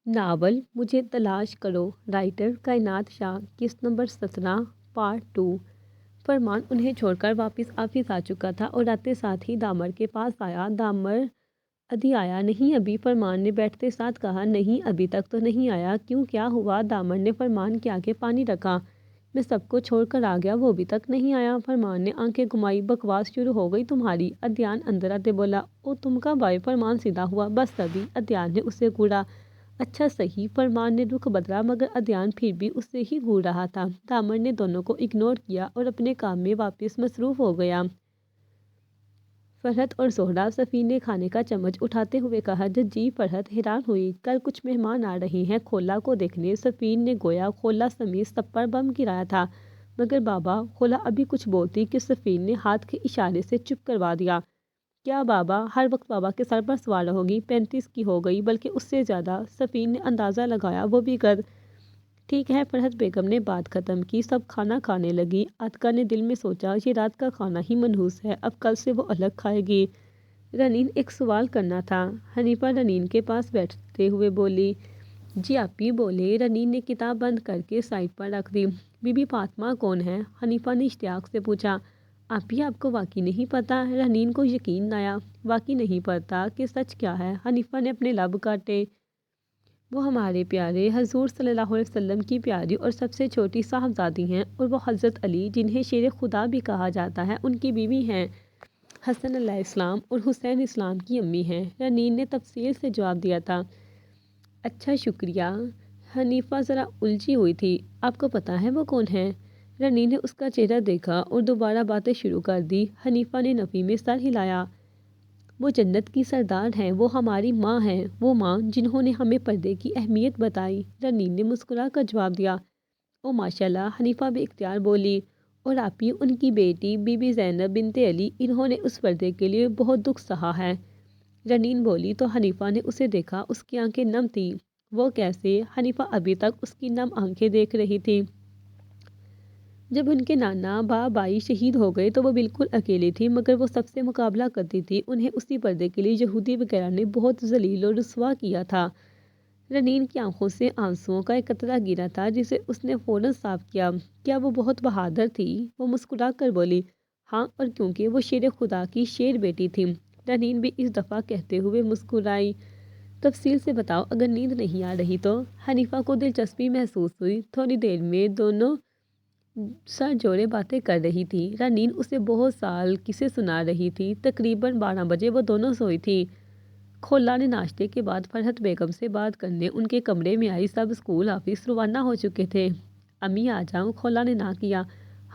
Novel مجھے تلاش کرو، رائٹر کائنات شاہ، قسط نمبر 17، پارٹ 2۔ فرمان انہیں چھوڑ کر واپس آفس آ چکا تھا اور آتے ساتھ ہی دامر کے پاس آیا۔ دامر ادھی آیا نہیں ابھی؟ فرمان نے بیٹھتے ساتھ کہا۔ نہیں ابھی تک تو نہیں آیا۔ کیوں، کیا ہوا؟ دامر نے فرمان کے آگے پانی رکھا۔ میں سب کو چھوڑ کر آ گیا، وہ ابھی تک نہیں آیا۔ فرمان نے آنکھیں گھمائی۔ بکواس شروع ہو گئی تمہاری، ادھیان اندر آتے بولا۔ او تم کب آئے؟ فرمان سیدھا ہوا۔ بس ابھی، ادھیان نے اسے گھورا۔ اچھا صحیح، فرمان نے رخ بدلا مگر ادھیان پھر بھی اسے ہی گھور رہا تھا۔ دامر نے دونوں کو اگنور کیا اور اپنے کام میں واپس مصروف ہو گیا۔ فرحت اور زہرا، سفیر نے کھانے کا چمچ اٹھاتے ہوئے کہا۔ جی، فرحت حیران ہوئی۔ کل کچھ مہمان آ رہے ہیں کھولا کو دیکھنے۔ سفیر نے گویا کھولا سمیت سب پر بم گرایا تھا۔ مگر بابا، کھولا ابھی کچھ بولتی کہ سفیر نے ہاتھ کے اشارے سے چپ کروا دیا۔ کیا بابا، ہر وقت بابا کے سر پر سوار رہوگی؟ 35 کی ہو گئی، بلکہ اس سے زیادہ، سفیر نے اندازہ لگایا، وہ بھی قد۔ ٹھیک ہے، فرحت بیگم نے بات ختم کی۔ سب کھانا کھانے لگی۔ عاتکہ نے دل میں سوچا، یہ رات کا کھانا ہی منحوس ہے، اب کل سے وہ الگ کھائے گی۔ رنین، ایک سوال کرنا تھا۔ حنیفہ رنین کے پاس بیٹھتے ہوئے بولی۔ جی آپی بولے۔ رنین نے کتاب بند کر کے سائڈ پر رکھ دی۔ بی بی فاطمہ کون ہے؟ حنیفہ نے اشتیاق سے پوچھا۔ آپی آپ کو واقعی نہیں پتا؟ رنین کو یقین نہ آیا۔ واقعی نہیں پتا کہ سچ کیا ہے؟ حنیفہ نے اپنے لب کاٹے۔ وہ ہمارے پیارے حضور صلی اللہ علیہ وسلم کی پیاری اور سب سے چھوٹی صاحبزادی ہیں، اور وہ حضرت علی، جنہیں شیر خدا بھی کہا جاتا ہے، ان کی بیوی ہیں۔ حسن علیہ السلام اور حسین اسلام کی امی ہیں۔ رنین نے تفصیل سے جواب دیا تھا۔ اچھا شکریہ۔ حنیفہ ذرا الجھی ہوئی تھی۔ آپ کو پتا ہے وہ کون ہے؟ رنین نے اس کا چہرہ دیکھا اور دوبارہ باتیں شروع کر دی۔ حنیفہ نے نفی میں سر ہلایا۔ وہ جنت کی سردار ہیں، وہ ہماری ماں ہیں، وہ ماں جنہوں نے ہمیں پردے کی اہمیت بتائی۔ رنین نے مسکرا کر جواب دیا۔ او ماشاءاللہ، حنیفہ بے اختیار بولی۔ اور آپی، ان کی بیٹی بی بی زینب بنت علی، انہوں نے اس پردے کے لیے بہت دکھ سہا ہے۔ رنین بولی تو حنیفہ نے اسے دیکھا، اس کی آنکھیں نم تھیں۔ وہ کیسے؟ حنیفہ ابھی تک اس کی نم آنکھیں دیکھ رہی تھی۔ جب ان کے نانا بائی شہید ہو گئے تو وہ بالکل اکیلی تھی، مگر وہ سب سے مقابلہ کرتی تھی۔ انہیں اسی پردے کے لیے یہودی وغیرہ نے بہت ذلیل و رسوا کیا تھا۔ رنین کی آنکھوں سے آنسوؤں کا ایک قطرہ گرا تھا، جسے اس نے فوراً صاف کیا۔ کیا وہ بہت بہادر تھی؟ وہ مسکرا کر بولی۔ ہاں، اور کیونکہ وہ شیر خدا کی شیر بیٹی تھی۔ رنین بھی اس دفعہ کہتے ہوئے مسکرائی۔ تفصیل سے بتاؤ، اگر نیند نہیں آ رہی تو؟ حنیفہ کو دلچسپی محسوس ہوئی۔ تھوڑی دیر میں دونوں سر جوڑے باتیں کر رہی تھی۔ رنین اسے بہت سال قصے سنا رہی تھی۔ تقریباً 12 بجے وہ دونوں سوئی تھی۔ کھولا نے ناشتے کے بعد فرحت بیگم سے بات کرنے ان کے کمرے میں آئی۔ سب اسکول آفس روانہ ہو چکے تھے۔ امی آ جاؤں؟ کھولا نے نہ کیا۔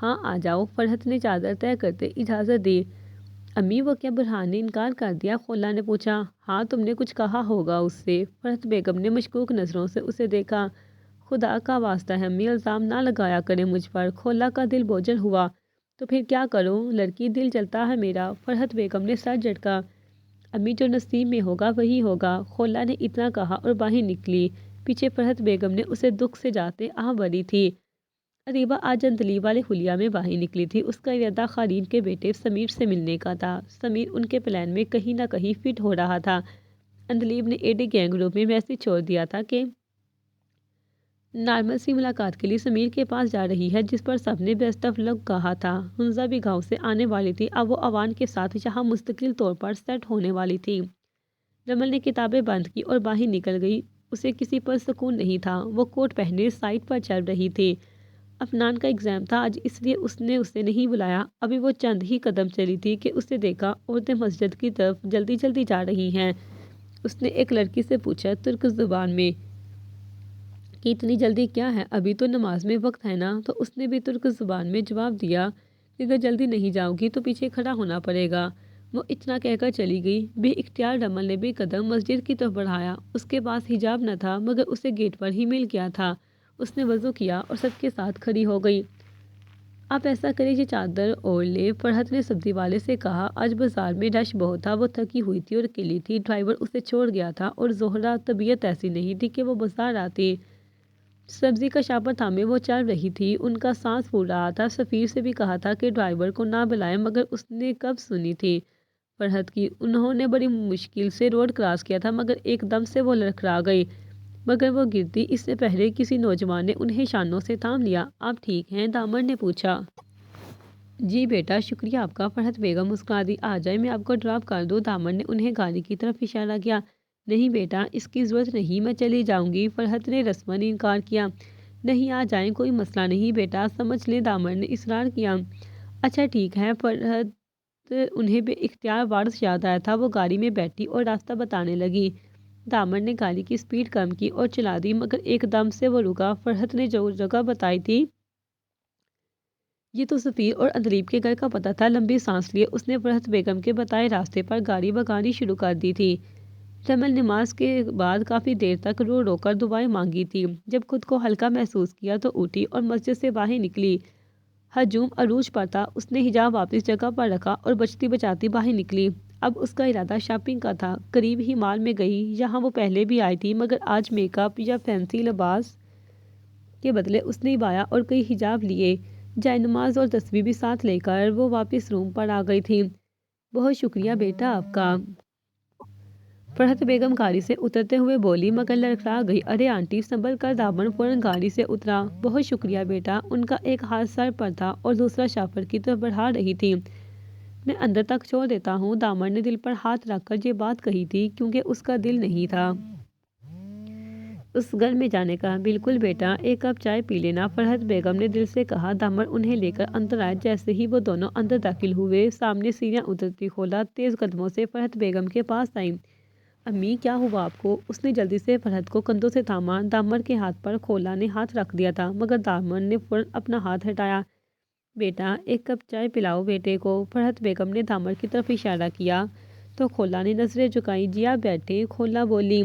ہاں آ جاؤ، فرحت نے چادر طے کرتے اجازت دی۔ امی، وہ کیا برہان نے انکار کر دیا؟ کھولا نے پوچھا۔ ہاں، تم نے کچھ کہا ہوگا اس سے۔ فرحت بیگم نے مشکوک نظروں سے اسے دیکھا۔ خدا کا واسطہ ہے امی، الزام نہ لگایا کریں مجھ پر۔ کھولا کا دل بوجھل ہوا۔ تو پھر کیا کروں لڑکی، دل جلتا ہے میرا۔ فرحت بیگم نے سر جھٹکا۔ امی، جو نصیب میں ہوگا وہی ہوگا۔ کھولا نے اتنا کہا اور باہر نکلی۔ پیچھے فرحت بیگم نے اسے دکھ سے جاتے آہ بھری تھی۔ اریبہ آج اندلیب والے حلیہ میں باہر نکلی تھی۔ اس کا ارادہ خارین کے بیٹے سمیر سے ملنے کا تھا۔ سمیر ان کے پلان میں کہیں نہ کہیں فٹ ہو رہا تھا۔ اندلیب نے ایڈی گینگ گروپ میں میسج چھوڑ دیا تھا کہ نارمل سی ملاقات کے لیے سمیر کے پاس جا رہی ہے، جس پر سب نے بیسٹ آف لک کہا تھا۔ ہنزہ بھی گاؤں سے آنے والی تھی۔ اب وہ اوان کے ساتھ یہاں مستقل طور پر سیٹ ہونے والی تھی۔ رمل نے کتابیں بند کی اور باہر نکل گئی۔ اسے کسی پر سکون نہیں تھا۔ وہ کوٹ پہنے سائٹ پر چل رہی تھی۔ افنان کا ایگزام تھا آج، اس لیے اس نے اسے نہیں بلایا۔ ابھی وہ چند ہی قدم چلی تھی کہ اسے دیکھا عورتیں مسجد کی طرف جلدی جلدی جا رہی ہیں۔ اس نے ایک لڑکی سے پوچھا ترک زبان میں کہ اتنی جلدی کیا ہے، ابھی تو نماز میں وقت ہے نا؟ تو اس نے بھی ترک زبان میں جواب دیا کہ اگر جلدی نہیں جاؤ گی تو پیچھے کھڑا ہونا پڑے گا۔ وہ اتنا کہہ کر چلی گئی۔ بے اختیار رمل نے بھی قدم مسجد کی طرف بڑھایا۔ اس کے پاس حجاب نہ تھا، مگر اسے گیٹ پر ہی مل گیا تھا۔ اس نے وضو کیا اور سب کے ساتھ کھڑی ہو گئی۔ آپ ایسا کریں، یہ چادر اوڑھ لے، فرحت نے سبزی والے سے کہا۔ آج بازار میں رش بہت تھا۔ وہ تھکی ہوئی تھی اور اکیلی تھی۔ ڈرائیور اسے چھوڑ گیا تھا اور زہرا طبیعت ایسی نہیں تھی کہ وہ بازار آتی۔ سبزی کا شاپر تھامے وہ چل رہی تھی۔ ان کا سانس پھول رہا تھا۔ سفیر سے بھی کہا تھا کہ ڈرائیور کو نہ بلائے، مگر اس نے کب سنی تھی فرحت کی۔ انہوں نے بڑی مشکل سے روڈ کراس کیا تھا، مگر ایک دم سے وہ لڑکھڑا گئی۔ مگر وہ گرتی اس سے پہلے کسی نوجوان نے انہیں شانوں سے تھام لیا۔ آپ ٹھیک ہیں؟ دامن نے پوچھا۔ جی بیٹا، شکریہ آپ کا، فرحت بیگم مسکرا دی۔ آ جائے، میں آپ کو ڈراپ کر دوں؟ دامن نے انہیں گاڑی کی طرف اشارہ کیا۔ نہیں بیٹا، اس کی ضرورت نہیں، میں چلی جاؤں گی، فرحت نے رسماً انکار کیا۔ نہیں، آ جائیں، کوئی مسئلہ نہیں بیٹا، سمجھ لیں، دامن نے اصرار کیا۔ اچھا ٹھیک ہے۔ فرحت انہیں بے اختیار وارث یاد آیا تھا۔ وہ گاڑی میں بیٹھی اور راستہ بتانے لگی۔ دامن نے گاڑی کی سپیڈ کم کی اور چلا دی، مگر ایک دم سے وہ رکا۔ فرحت نے جو جگہ بتائی تھی یہ تو سفیر اور اندلیب کے گھر کا پتہ تھا۔ لمبی سانس لیے اس نے فرحت بیگم کے بتائے راستے پر گاڑی بھگانی شروع کر دی تھی۔ جمل نماز کے بعد کافی دیر تک رو رو کر دعائیں مانگی تھی۔ جب خود کو ہلکا محسوس کیا تو اٹھی اور مسجد سے باہر نکلی۔ ہجوم عروج پر تھا۔ اس نے حجاب واپس جگہ پر رکھا اور بچتی بچاتی باہر نکلی۔ اب اس کا ارادہ شاپنگ کا تھا۔ قریب ہی مال میں گئی، یہاں وہ پہلے بھی آئی تھی، مگر آج میک اپ یا فینسی لباس کے بدلے اس نے عبایا اور کئی حجاب لیے۔ جائے نماز اور تسبیح بھی ساتھ لے کر وہ واپس روم پر آ گئی تھی۔ بہت شکریہ بیٹا آپ کا، فرحت بیگم گاڑی سے اترتے ہوئے بولی، مگر لڑکھڑا گئی۔ ارے آنٹی، سنبھل کر۔ دامن فوراً گاڑی سے اترا۔ بہت شکریہ بیٹا۔ ان کا ایک ہاتھ سر پر تھا اور دوسرا شاپر کی طرف بڑھا رہی تھی۔ میں اندر تک چھوڑ دیتا ہوں۔ دامن نے دل پر ہاتھ رکھ کر یہ بات کہی تھی کیونکہ اس کا دل نہیں تھا اس گھر میں جانے کا۔ بالکل بیٹا، ایک کپ چائے پی لینا، فرحت بیگم نے دل سے کہا۔ دامن انہیں لے کر اندر آئے۔ جیسے ہی وہ دونوں اندر داخل ہوئے، سامنے سیڑھیاں اترتی کھولا تیز قدموں سے فرحت بیگم کے پاس آئی۔ امی، کیا ہوا آپ کو؟ اس نے جلدی سے فرحت کو کندھوں سے تھاما۔ دامن کے ہاتھ پر کھولا نے ہاتھ رکھ دیا تھا، مگر دامن نے فوراً اپنا ہاتھ ہٹایا۔ بیٹا، ایک کپ چائے پلاؤ بیٹے کو، فرحت بیگم نے دامن کی طرف اشارہ کیا تو کھولا نے نظریں جھکائیں۔ جی آپ بیٹھیں، کھولا بولی۔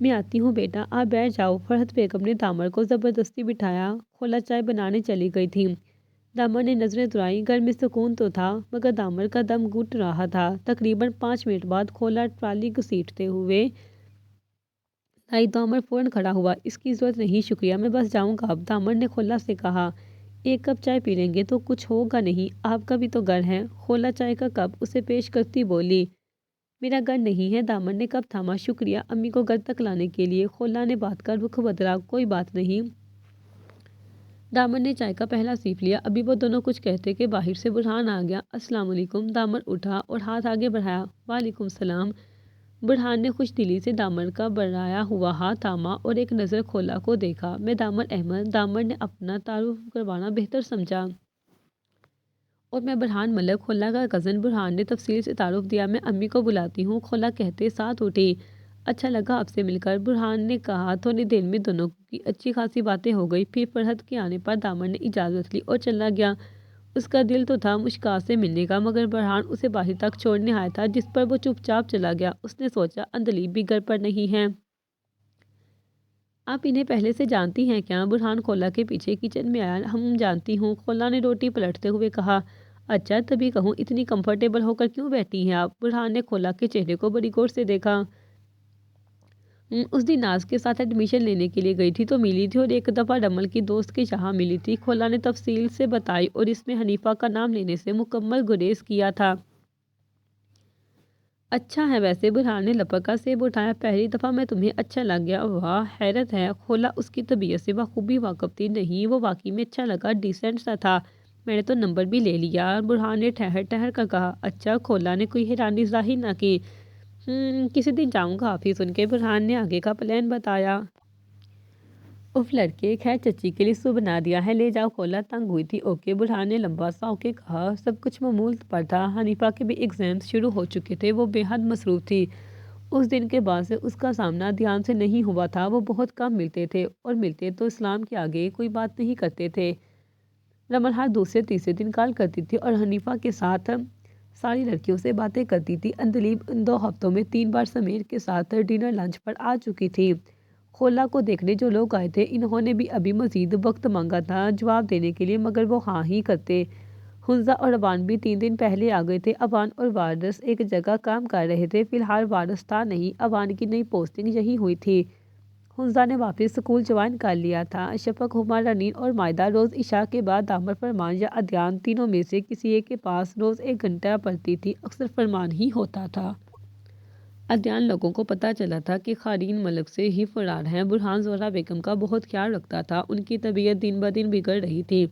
میں آتی ہوں بیٹا، آپ بیٹھ جاؤ، فرحت بیگم نے دامن کو زبردستی بٹھایا۔ کھولا چائے بنانے چلی گئی تھی۔ دامن نے نظریں دوڑائیں۔ گھر میں سکون تو تھا، مگر دامن کا دم گھٹ رہا تھا۔ تقریباً 5 منٹ بعد کھولا ٹرالی گھسیٹتے ہوئے لائی۔ دامن فوراً کھڑا ہوا۔ اس کی ضرورت نہیں، شکریہ، میں بس جاؤں گا اب، دامن نے کھولا سے کہا۔ ایک کپ چائے پی لیں گے تو کچھ ہوگا نہیں، آپ کا بھی تو گھر ہے، کھولا چائے کا کپ اسے پیش کرتی بولی۔ میرا گھر نہیں ہے، دامن نے کپ تھاما۔ شکریہ امی کو گھر تک لانے کے لیے، کھولا نے بات کا رخ بدلا۔ کوئی بات نہیں، دامن نے چائے کا پہلا سیپ لیا۔ ابھی وہ دونوں کچھ کہتے کہ باہر سے برہان آ گیا۔ السلام علیکم، دامن اٹھا اور ہاتھ آگے بڑھایا۔ وعلیکم السلام۔ برہان نے خوش دلی سے دامن کا بڑھایا ہوا ہاتھ تھاما اور ایک نظر کھولا کو دیکھا۔ میں دامن احمد، دامن نے اپنا تعارف کروانا بہتر سمجھا۔ اور میں برہان ملک، کھولا کا کزن۔ برہان نے تفصیل سے تعارف دیا۔ میں امی کو بلاتی ہوں، کھولا کہتے ساتھ اٹھی۔ اچھا لگا آپ سے مل کر، برہان نے کہا۔ تھوڑی دیر میں دونوں کی اچھی خاصی باتیں ہو گئی۔ پھر فرحت کے آنے پر دامن نے اجازت لی اور چلا گیا۔ اس کا دل تو تھا مشکات سے ملنے کا، مگر برہان اسے باہر تک چھوڑنے آیا تھا، جس پر وہ چپ چاپ چلا گیا۔ اس نے سوچا اندلیب بھی گھر پر نہیں ہے۔ آپ انہیں پہلے سے جانتی ہیں کیا؟ برہان کھولا کے پیچھے کچن میں آیا۔ ہم جانتی ہوں، کھولا نے روٹی پلٹتے ہوئے کہا۔ اچھا، تبھی کہوں اتنی کمفرٹیبل ہو کر کیوں بیٹھی ہیں آپ؟ برہان نے کھولا کے چہرے کو بڑی غور سے دیکھا۔ اس دن ناز کے ساتھ ایڈمیشن لینے کے لیے گئی تھی تو ملی تھی، اور ایک دفعہ رمل کی دوست کے یہاں ملی تھی، کھولا نے تفصیل سے بتائی، اور اس میں حنیفہ کا نام لینے سے مکمل گریز کیا تھا۔ اچھا ہے ویسے، برہان نے لپک کر سیب اٹھایا۔ پہلی دفعہ میں تمہیں اچھا لگ گیا، واہ، حیرت ہے، کھولا اس کی طبیعت سے بخوبی واقف تھی۔ نہیں، وہ واقعی میں اچھا لگا، ڈیسنٹ سا تھا، میں نے تو نمبر بھی لے لیا، برہان نے ٹھہر ٹھہر کر کہا۔ اچھا، کھولا نے کوئی حیرانی ظاہر نہ کی۔ کسی دن جاؤں گا آفس سن کے، برہان نے آگے کا پلان بتایا۔ اف لڑکے، خیر چچی کے لیے سو بنا دیا ہے، لے جاؤ، کھولا تنگ ہوئی تھی۔ اوکے، برہان نے لمبا سا اوکے کہا۔ سب کچھ معمول پر تھا۔ حنیفہ کے بھی ایگزامز شروع ہو چکے تھے، وہ بے حد مصروف تھی۔ اس دن کے بعد سے اس کا سامنا دھیان سے نہیں ہوا تھا۔ وہ بہت کم ملتے تھے، اور ملتے تو اسلام کے آگے کوئی بات نہیں کرتے تھے۔ رمل ہر دوسرے تیسرے دن کال کرتی تھی اور حنیفہ کے ساتھ ساری لڑکیوں سے باتیں کرتی تھی۔ اندلیب ان 2 ہفتوں میں 3 بار سمیر کے ساتھ ڈنر لنچ پر آ چکی تھی۔ کھولا کو دیکھنے جو لوگ آئے تھے، انہوں نے بھی ابھی مزید وقت مانگا تھا جواب دینے کے لیے، مگر وہ ہاں ہی کرتے۔ حنزہ اور اوان بھی 3 دن پہلے آ گئے تھے۔ اوان اور وارث ایک جگہ کام کر رہے تھے، فی الحال وارث تھا نہیں، اوان کی نئی پوسٹنگ یہیں ہوئی تھی۔ حنزہ نے واپس سکول جوائن کر لیا تھا۔ شفق، ہما، رنین اور مائدہ روز عشاء کے بعد دامن، فرمان یا عدیان، تینوں میں سے کسی ایک کے پاس روز 1 گھنٹہ پڑھتی تھی، اکثر فرمان ہی ہوتا تھا۔ ادیان لوگوں کو پتہ چلا تھا کہ قارین ملک سے ہی فرار ہیں۔ برہان زہرا بیگم کا بہت خیال رکھتا تھا، ان کی طبیعت دن بدن بگڑ رہی تھی۔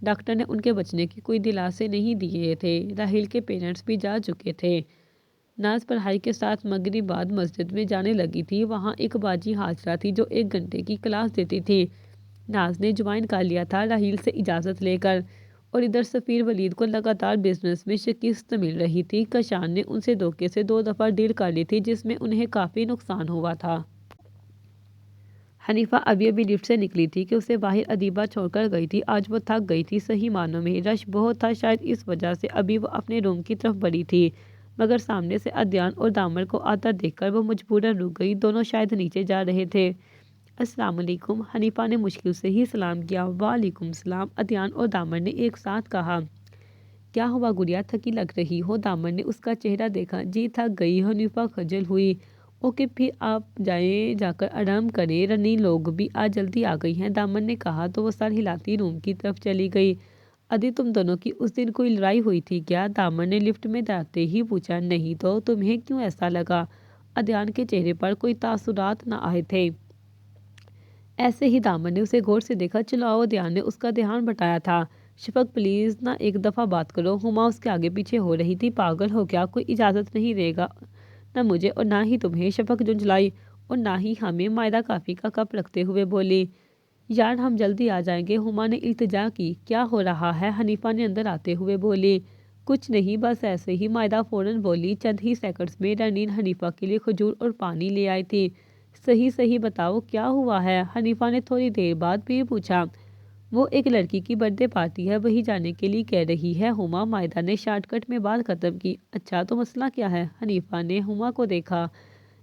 ڈاکٹر نے ان کے بچنے کی کوئی دلاسے نہیں دیے تھے۔ راحیل کے پیرنٹس بھی جا چکے تھے۔ ناز پڑھائی کے ساتھ مغرب بعد مسجد میں جانے لگی تھی۔ وہاں ایک باجی حاجرہ تھی جو 1 گھنٹے کی کلاس دیتی تھی۔ ناز نے جوائن کر لیا تھا راحیل سے اجازت لے کر، اور ادھر سفیر ولید کو لگاتار بزنس میں شکست مل رہی تھی۔ کشان نے ان سے دھوکے سے 2 دفعہ ڈیل کر لی تھی جس میں انہیں کافی نقصان ہوا تھا۔ حنیفہ ابھی لفٹ سے نکلی تھی کہ اسے باہر ادیبہ چھوڑ کر گئی تھی۔ آج وہ تھک گئی تھی، صحیح معنوں میں رش بہت تھا، شاید اس وجہ سے ابھی وہ اپنے روم کی طرف بڑھی تھی، مگر سامنے سے ادیان اور دامر کو آتا دیکھ کر وہ مجبوراً رک گئی۔ دونوں شاید نیچے جا رہے تھے۔ السلام علیکم، حنیفہ نے مشکل سے ہی سلام کیا۔ وعلیکم السلام، ادیان اور دامر نے ایک ساتھ کہا۔ کیا ہوا گڑیا، تھکی لگ رہی ہو؟ دامر نے اس کا چہرہ دیکھا۔ جی تھک گئی، حنیفہ خجل ہوئی۔ اوکے پھر آپ جائیں، جا کر آرام کریں، رنی لوگ بھی آج جلدی آ گئی ہیں، دامر نے کہا تو وہ سر ہلاتی روم کی طرف چلی گئی۔ ادی تم دونوں کی اس دن کوئی لڑائی ہوئی تھی کیا؟ دامر نے لفٹ میں جاتے ہی پوچھا۔ نہیں تو تمہیں کیوں ایسا لگا؟ ادیان کے چہرے پر کوئی تاثرات نہ آئے تھے۔ ایسے ہی، دامر نے اسے غور سے دیکھا۔ چلو آؤ، ادیان نے اس کا دھیان بٹایا تھا۔ شفق پلیز نہ ایک دفعہ بات کرو، ہما اس کے آگے پیچھے ہو رہی تھی۔ پاگل ہو کیا؟ کوئی اجازت نہیں دے گا نہ مجھے اور نہ ہی تمہیں، شفق جھنجھلائی، اور نہ ہی ہمیں، مائدہ کافی کا کپ رکھتے ہوئے بولی۔ یار ہم جلدی آ جائیں گے، ہما نے التجا کی۔ کیا ہو رہا ہے؟ حنیفہ نے اندر آتے ہوئے بولی۔ کچھ نہیں، بس ایسے ہی، مائدہ فوراً بولی۔ چند ہی سیکنڈز میں رنین حنیفہ کے لیے کھجور اور پانی لے آئی تھی۔ صحیح بتاؤ کیا ہوا ہے؟ حنیفہ نے تھوڑی دیر بعد پھر پوچھا۔ وہ ایک لڑکی کی برتھ ڈے پارٹی ہے، وہی جانے کے لیے کہہ رہی ہے ہما، مائدہ نے شارٹ کٹ میں بات ختم کی۔ اچھا تو مسئلہ کیا ہے؟ حنیفہ نے ہما کو دیکھا۔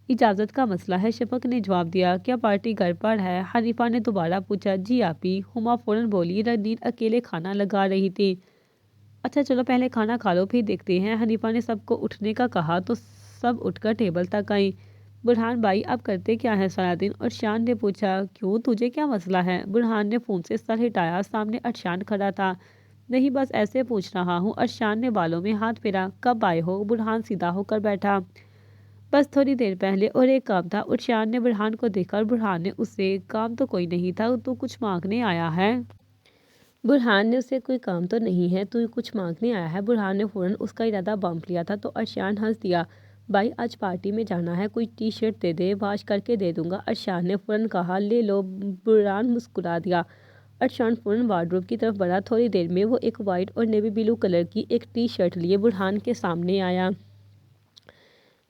اجازت کا مسئلہ ہے، شفق نے جواب دیا۔ کیا پارٹی گھر پر ہے؟ حنیفہ نے دوبارہ پوچھا۔ جی آپی، ہما فوراً بولی۔ رنین اکیلے کھانا لگا رہی تھی۔ اچھا چلو پہلے کھانا کھا لو پھر دیکھتے ہیں، حنیفہ نے سب کو اٹھنے کا کہا تو سب اٹھ کر ٹیبل تک آئیں۔ برہان بھائی آپ کرتے کیا ہیں سارا دن؟ ارشان نے پوچھا۔ کیوں، تجھے کیا مسئلہ ہے؟ برہان نے فون سے سر ہٹایا۔ سامنے ارشان کھڑا تھا۔ نہیں بس ایسے پوچھ رہا ہوں، ارشان نے بالوں میں ہاتھ پھیرا۔ کب آئے ہو؟ برہان سیدھا ہو کر بیٹھا۔ بس تھوڑی دیر پہلے، اور ایک کام تھا۔ ارشان نے برہان کو دیکھا اور برہان نے اسے۔ کام تو کوئی نہیں تھا، تو کچھ مانگنے آیا ہے؟ برہان نے اسے کوئی کام تو نہیں ہے، تو کچھ مانگنے آیا ہے؟ برہان نے فوراً اس کا ارادہ بانپ لیا تھا تو ارشان ہنس دیا۔ بھائی آج پارٹی میں جانا ہے، کوئی ٹی شرٹ دے دے، واش کر کے دے دوں گا، ارشان نے فوراً کہا۔ لے لو، برہان مسکرا دیا۔ ارشان فوراً وارڈروب کی طرف بڑھا۔ تھوڑی دیر میں وہ ایک وائٹ اور نیوی بلو کلر کی ایک ٹی شرٹ لیے برہان کے سامنے آیا۔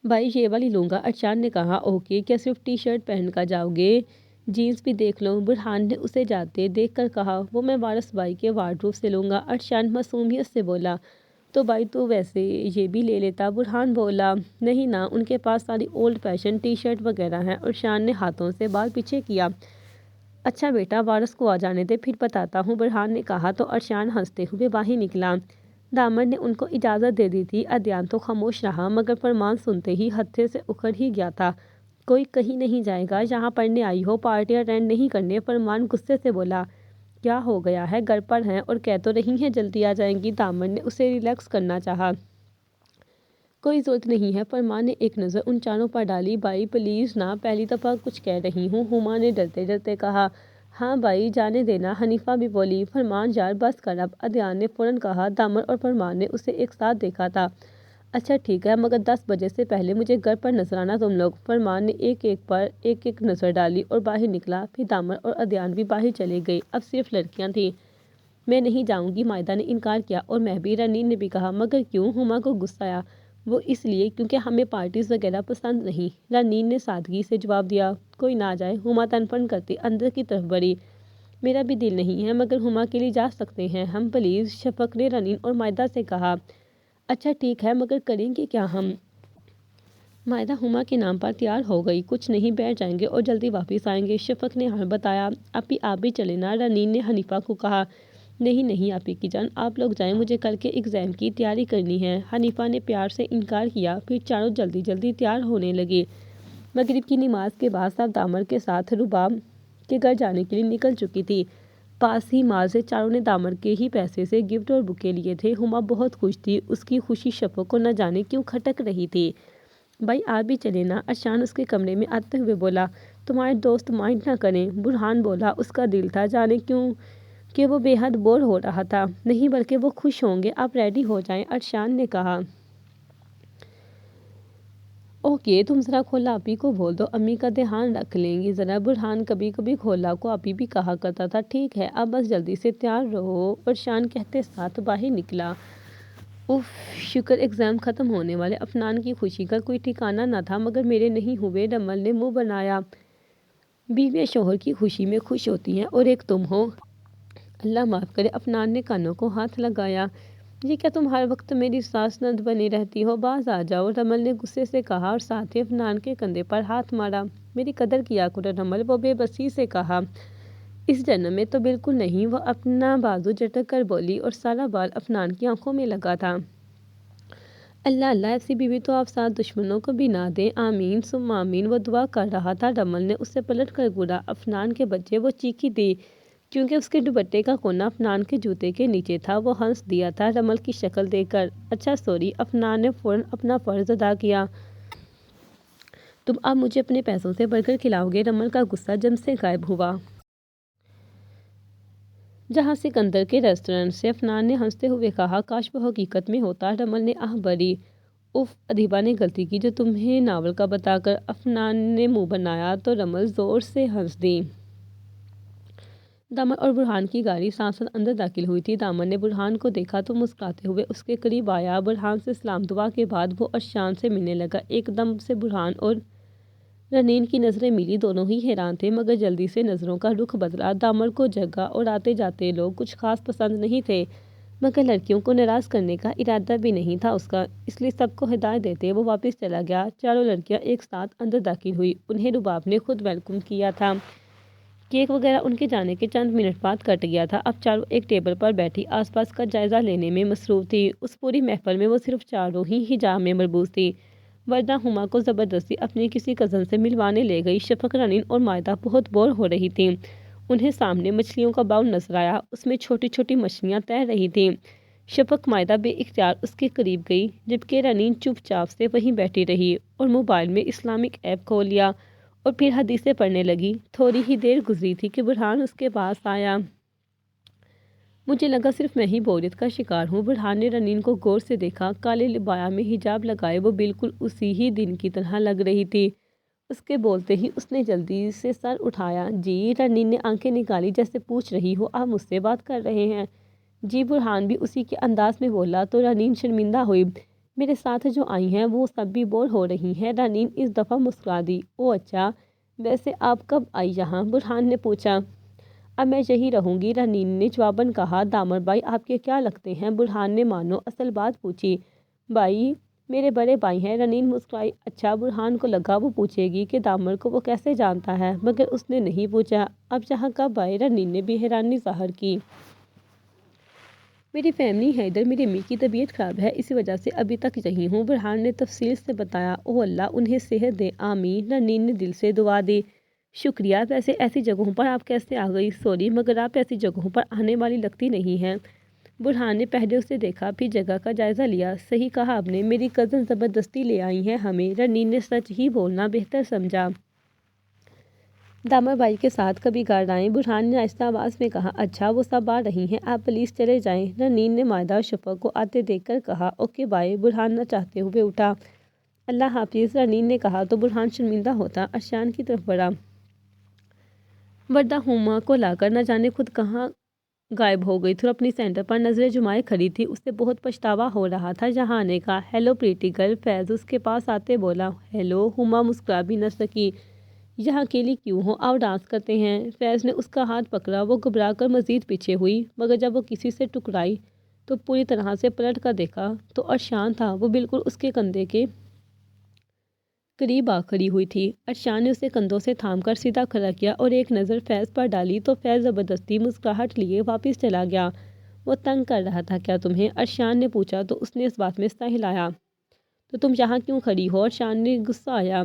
بھائی یہ والی لوں گا، ارشان نے کہا۔ اوکے، کیا صرف ٹی شرٹ پہن کر جاؤ گے؟ جینز بھی دیکھ لو، برہان نے اسے جاتے دیکھ کر کہا۔ وہ میں وارث بھائی کے وارڈروب سے لوں گا، ارشان معصومیت سے بولا۔ تو بھائی تو ویسے یہ بھی لے لیتا، برہان بولا۔ نہیں نا، ان کے پاس ساری اولڈ فیشن ٹی شرٹ وغیرہ ہیں، ارشان نے ہاتھوں سے بال پیچھے کیا۔ اچھا بیٹا، وارث کو آ جانے دے پھر بتاتا ہوں، برہان نے کہا تو ارشان ہنستے ہوئے باہر نکلا۔ دامر نے ان کو اجازت دے دی تھی۔ ادیان تو خاموش رہا، مگر فرمان سنتے ہی ہتھے سے اکھڑ ہی گیا تھا۔ کوئی کہیں نہیں جائے گا، یہاں پڑھنے آئی ہو، پارٹی اٹینڈ نہیں کرنے، فرمان غصے سے بولا۔ کیا ہو گیا ہے؟ گھر پر ہیں اور کہہ تو رہی ہیں جلدی آ جائیں گی، دامر نے اسے ریلیکس کرنا چاہا۔ کوئی ضرورت نہیں ہے، فرمان نے ایک نظر ان چاروں پر ڈالی۔ بھائی پلیز نا، پہلی دفعہ کچھ کہہ رہی ہوں، ہما نے ڈرتے ڈرتے کہا۔ ہاں بھائی جانے دینا، حنیفہ بھی بولی۔ فرمان یار بس کر اب، ادیان نے فوراً کہا۔ دامر اور فرمان نے اسے ایک ساتھ دیکھا تھا۔ اچھا ٹھیک ہے، مگر 10 بجے سے پہلے مجھے گھر پر نظر آنا تم لوگ۔ فرمان نے ایک ایک پر ایک نظر ڈالی اور باہر نکلا۔ پھر دامر اور ادیان بھی باہر چلے گئے، اب صرف لڑکیاں تھیں۔ میں نہیں جاؤں گی، مائدہ نے انکار کیا۔ اور میں بھی، رنین نے بھی کہا۔ مگر کیوں؟ ہما کو غصہ آیا۔ وہ اس لیے کیونکہ ہمیں پارٹیز وغیرہ پسند نہیں، رنین نے سادگی سے جواب دیا۔ کوئی نہ جائے، ہما تن پن کرتی اندر کی طرف بڑھی۔ میرا بھی دل نہیں ہے، مگر ہما کے لیے جا سکتے ہیں ہم پلیز، شفق نے رنین اور مائدہ سے کہا۔ اچھا ٹھیک ہے، مگر کریں گے کیا ہم؟ مائدہ ہما کے نام پر تیار ہو گئی۔ کچھ نہیں، بیٹھ جائیں گے اور جلدی واپس آئیں گے، شفق نے ہاں بتایا۔ اپی آپ بھی چلیں نا، رنین نے حنیفہ کو کہا۔ نہیں آپی کی جان، آپ لوگ جائیں، مجھے کل کے ایگزام کی تیاری کرنی ہے، حنیفہ نے پیار سے انکار کیا۔ پھر چاروں جلدی جلدی تیار ہونے لگے۔ مغرب کی نماز کے بعد سب دامر کے ساتھ رباب کے گھر جانے کے لیے نکل چکی تھی۔ پاس ہی مال سے چاروں نے دامر کے ہی پیسے سے گفٹ اور بکے لیے تھے۔ ہما بہت خوش تھی، اس کی خوشی شفق کو نہ جانے کیوں کھٹک رہی تھی۔ بھائی آپ بھی چلے نا، ارشان اس کے کمرے میں آتے ہوئے بولا۔ تمہارے دوست مائنڈ نہ کریں، برہان بولا۔ اس کا دل تھا جانے کیوں کہ وہ بے حد بور ہو رہا تھا۔ نہیں بلکہ وہ خوش ہوں گے، آپ ریڈی ہو جائیں، ارشان نے کہا۔ اوکے، تم ذرا کھولا آپی کو بول دو، امی کا دھیان رکھ لیں گی ذرا۔ برہان کبھی کبھی کھولا کو آپی بھی کہا کرتا تھا۔ ٹھیک ہے، اب بس جلدی سے تیار رہو، ارشان کہتے ساتھ باہر نکلا۔ اف، شکر ایگزام ختم ہونے والے۔ افنان کی خوشی کا کوئی ٹھکانہ نہ تھا، مگر میرے نہیں ہوئے، رمل نے منہ بنایا۔ بیویاں شوہر کی خوشی میں خوش ہوتی ہیں اور ایک تم ہو۔ اللہ معاف کرے، افنان نے کانوں کو ہاتھ لگایا۔ یہ کیا تم ہر وقت میری ساس نند بنی رہتی ہو، باز آ جاؤ، رمل نے غصے سے کہا اور ساتھ ہی افنان کے کندھے پر ہاتھ مارا۔ میری قدر کیا کرو رمل، وہ بے بسی سے کہا۔ اس جنم میں تو بالکل نہیں، وہ اپنا بازو جھٹک کر بولی اور سارا بال افنان کی آنکھوں میں لگا تھا۔ اللہ اللہ، ایسی بیوی تو آپ سات دشمنوں کو بھی نہ دیں، آمین ثم آمین، وہ دعا کر رہا تھا۔ رمل نے اسے پلٹ کر گھورا۔ افنان کے بچے، وہ چیخی تھی کیونکہ اس کے دوپٹے کا کونا افنان کے جوتے کے نیچے تھا۔ وہ ہنس دیا تھا رمل کی شکل دیکھ کر۔ اچھا سوری، افنان نے فوراً اپنا فرض ادا کیا۔ تم اب مجھے اپنے پیسوں سے برگر کھلاؤ گے، رمل کا غصہ جم سے غائب ہوا۔ جہاں سکندر کے ریسٹورنٹ سے، افنان نے ہنستے ہوئے کہا۔ کاش وہ حقیقت میں ہوتا، رمل نے آہ بھری۔ اف، ادھیبا نے غلطی کی جو تمہیں ناول کا بتا کر، افنان نے منہ بنایا تو رمل زور سے ہنس دی۔ دامن اور برہان کی گاڑی ساتھ ساتھ اندر داخل ہوئی تھی۔ دامن نے برہان کو دیکھا تو مسکراتے ہوئے اس کے قریب آیا۔ برہان سے سلام دعا کے بعد وہ ارشان سے ملنے لگا۔ ایک دم سے برہان اور رنین کی نظریں ملی، دونوں ہی حیران تھے، مگر جلدی سے نظروں کا رخ بدلا۔ دامن کو جگہ اور آتے جاتے لوگ کچھ خاص پسند نہیں تھے، مگر لڑکیوں کو ناراض کرنے کا ارادہ بھی نہیں تھا اس کا، اس لیے سب کو ہدایت دیتے وہ واپس چلا گیا۔ چاروں لڑکیاں ایک ساتھ اندر داخل ہوئی۔ انہیں رباب نے خود ویلکم کیا تھا۔ کیک وغیرہ ان کے جانے کے چند منٹ بعد کٹ گیا تھا۔ اب چاروں ایک ٹیبل پر بیٹھی آس پاس کا جائزہ لینے میں مصروف تھی۔ اس پوری محفل میں وہ صرف چاروں ہی حجاب میں ملبوس تھی۔ وردہ ہما کو زبردستی اپنی کسی کزن سے ملوانے لے گئی۔ شفق، رنین اور مائدہ بہت بور ہو رہی تھیں۔ انہیں سامنے مچھلیوں کا باؤل نظر آیا، اس میں چھوٹی چھوٹی مچھلیاں تیر رہی تھیں۔ شفق مائدہ بے اختیار اس کے قریب گئی، جبکہ رنین چپ چاپ سے وہیں بیٹھی رہی اور موبائل میں اسلامک ایپ کھول لیا اور پھر حدیثیں پڑھنے لگی۔ تھوڑی ہی دیر گزری تھی کہ برہان اس کے پاس آیا۔ مجھے لگا صرف میں ہی بوریت کا شکار ہوں۔ برہان نے رنین کو غور سے دیکھا۔ کالے لبایا میں حجاب لگائے وہ بالکل اسی ہی دن کی طرح لگ رہی تھی۔ اس کے بولتے ہی اس نے جلدی سے سر اٹھایا۔ جی، رنین نے آنکھیں نکالی جیسے پوچھ رہی ہو آپ مجھ سے بات کر رہے ہیں؟ جی، برہان بھی اسی کے انداز میں بولا تو رنین شرمندہ ہوئی۔ میرے ساتھ جو آئی ہیں وہ سب بھی بور ہو رہی ہیں، رنین اس دفعہ مسکرا دی۔ او اچھا، ویسے آپ کب آئی یہاں؟ برہان نے پوچھا۔ اب میں یہی رہوں گی، رنین نے جواباً کہا۔ دامر بھائی آپ کے کیا لگتے ہیں؟ برہان نے مانو اصل بات پوچھی۔ بھائی میرے بڑے بھائی ہیں، رنین مسکرائی۔ اچھا، برہان کو لگا وہ پوچھے گی کہ دامر کو وہ کیسے جانتا ہے، مگر اس نے نہیں پوچھا۔ اب یہاں کب آئے؟ رنین نے بھی حیرانی ظاہر کی۔ میری فیملی ہے ادھر، میری امی کی طبیعت خراب ہے، اسی وجہ سے ابھی تک یہیں ہوں، برہان نے تفصیل سے بتایا۔ او اللہ انہیں صحت دے، آمین، رنین نے دل سے دعا دی۔ شکریہ، ویسے ایسی جگہوں پر آپ کیسے آ گئی؟ سوری، مگر آپ ایسی جگہوں پر آنے والی لگتی نہیں ہیں۔ برہان نے پہلے اسے دیکھا پھر جگہ کا جائزہ لیا۔ صحیح کہا آپ نے، میری کزن زبردستی لے آئی ہیں ہمیں، رنین نے سچ ہی بولنا بہتر سمجھا۔ دامر بھائی کے ساتھ کبھی گھر آئیں؟ برہان نے آہستہ آواز میں کہا۔ اچھا، وہ سب آ رہی ہیں، آپ پلیز چلے جائیں، رنین نے مائدہ اور شفق کو آتے دیکھ کر کہا۔ اوکے بائے، برہان نہ چاہتے ہوئے اٹھا۔ اللہ حافظ، رنین نے کہا تو برہان شرمندہ ہوتا ارشان کی طرف بڑھا۔ وردہ ہما کو لا کر نہ جانے خود کہاں غائب ہو گئی تھی اور اپنی سینٹر پر نظریں جمائے کھڑی تھی۔ اسے بہت پچھتاوا ہو رہا تھا یہاں آنے کا۔ ہیلو پریٹی گرل، فیض اس کے پاس آتے بولا۔ ہیلو، ہما مسکرا بھی نہ سکی۔ یہاں اکیلی کیوں ہو، آؤ ڈانس کرتے ہیں، فیض نے اس کا ہاتھ پکڑا۔ وہ گھبرا کر مزید پیچھے ہوئی، مگر جب وہ کسی سے ٹکرائی تو پوری طرح سے پلٹ کر دیکھا تو ارشان تھا، وہ بالکل اس کے کندھے کے قریب آ کھڑی ہوئی تھی۔ ارشان نے اسے کندھوں سے تھام کر سیدھا کھڑا کیا اور ایک نظر فیض پر ڈالی تو فیض زبردستی مسکراہٹ لیے واپس چلا گیا۔ وہ تنگ کر رہا تھا کیا تمہیں؟ ارشان نے پوچھا تو اس نے اس بات میں سر ہلایا۔ تو تم یہاں کیوں کھڑی ہو؟ ارشان نے غصہ آیا۔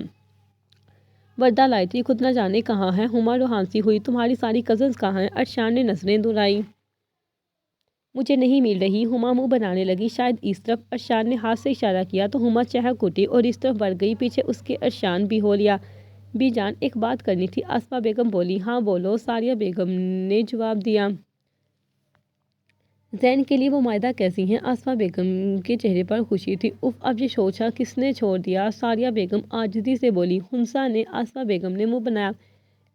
وردہ لائی تھی، خود نہ جانے کہاں ہے، ہما روحانسی ہوئی۔ تمہاری ساری کزنز کہاں ہیں؟ ارشان نے نظریں دوڑائیں۔ مجھے نہیں مل رہی، ہما منہ بنانے لگی، شاید اس طرف۔ ارشان نے ہاتھ سے اشارہ کیا تو ہما چہک اٹھی اور اس طرف بڑھ گئی، پیچھے اس کے ارشان بھی ہو لیا۔ بی جان، ایک بات کرنی تھی، آسمہ بیگم بولی۔ ہاں بولو، ساریہ بیگم نے جواب دیا۔ زین کے لیے وہ معاہدہ کیسی ہیں؟ آسمہ بیگم کے چہرے پر خوشی تھی۔ اف، اب یہ شوچا کس نے چھوڑ دیا؟ ساریہ بیگم عاجزی سے بولی۔ ہنسا نے۔ آسمہ بیگم نے منہ بنایا۔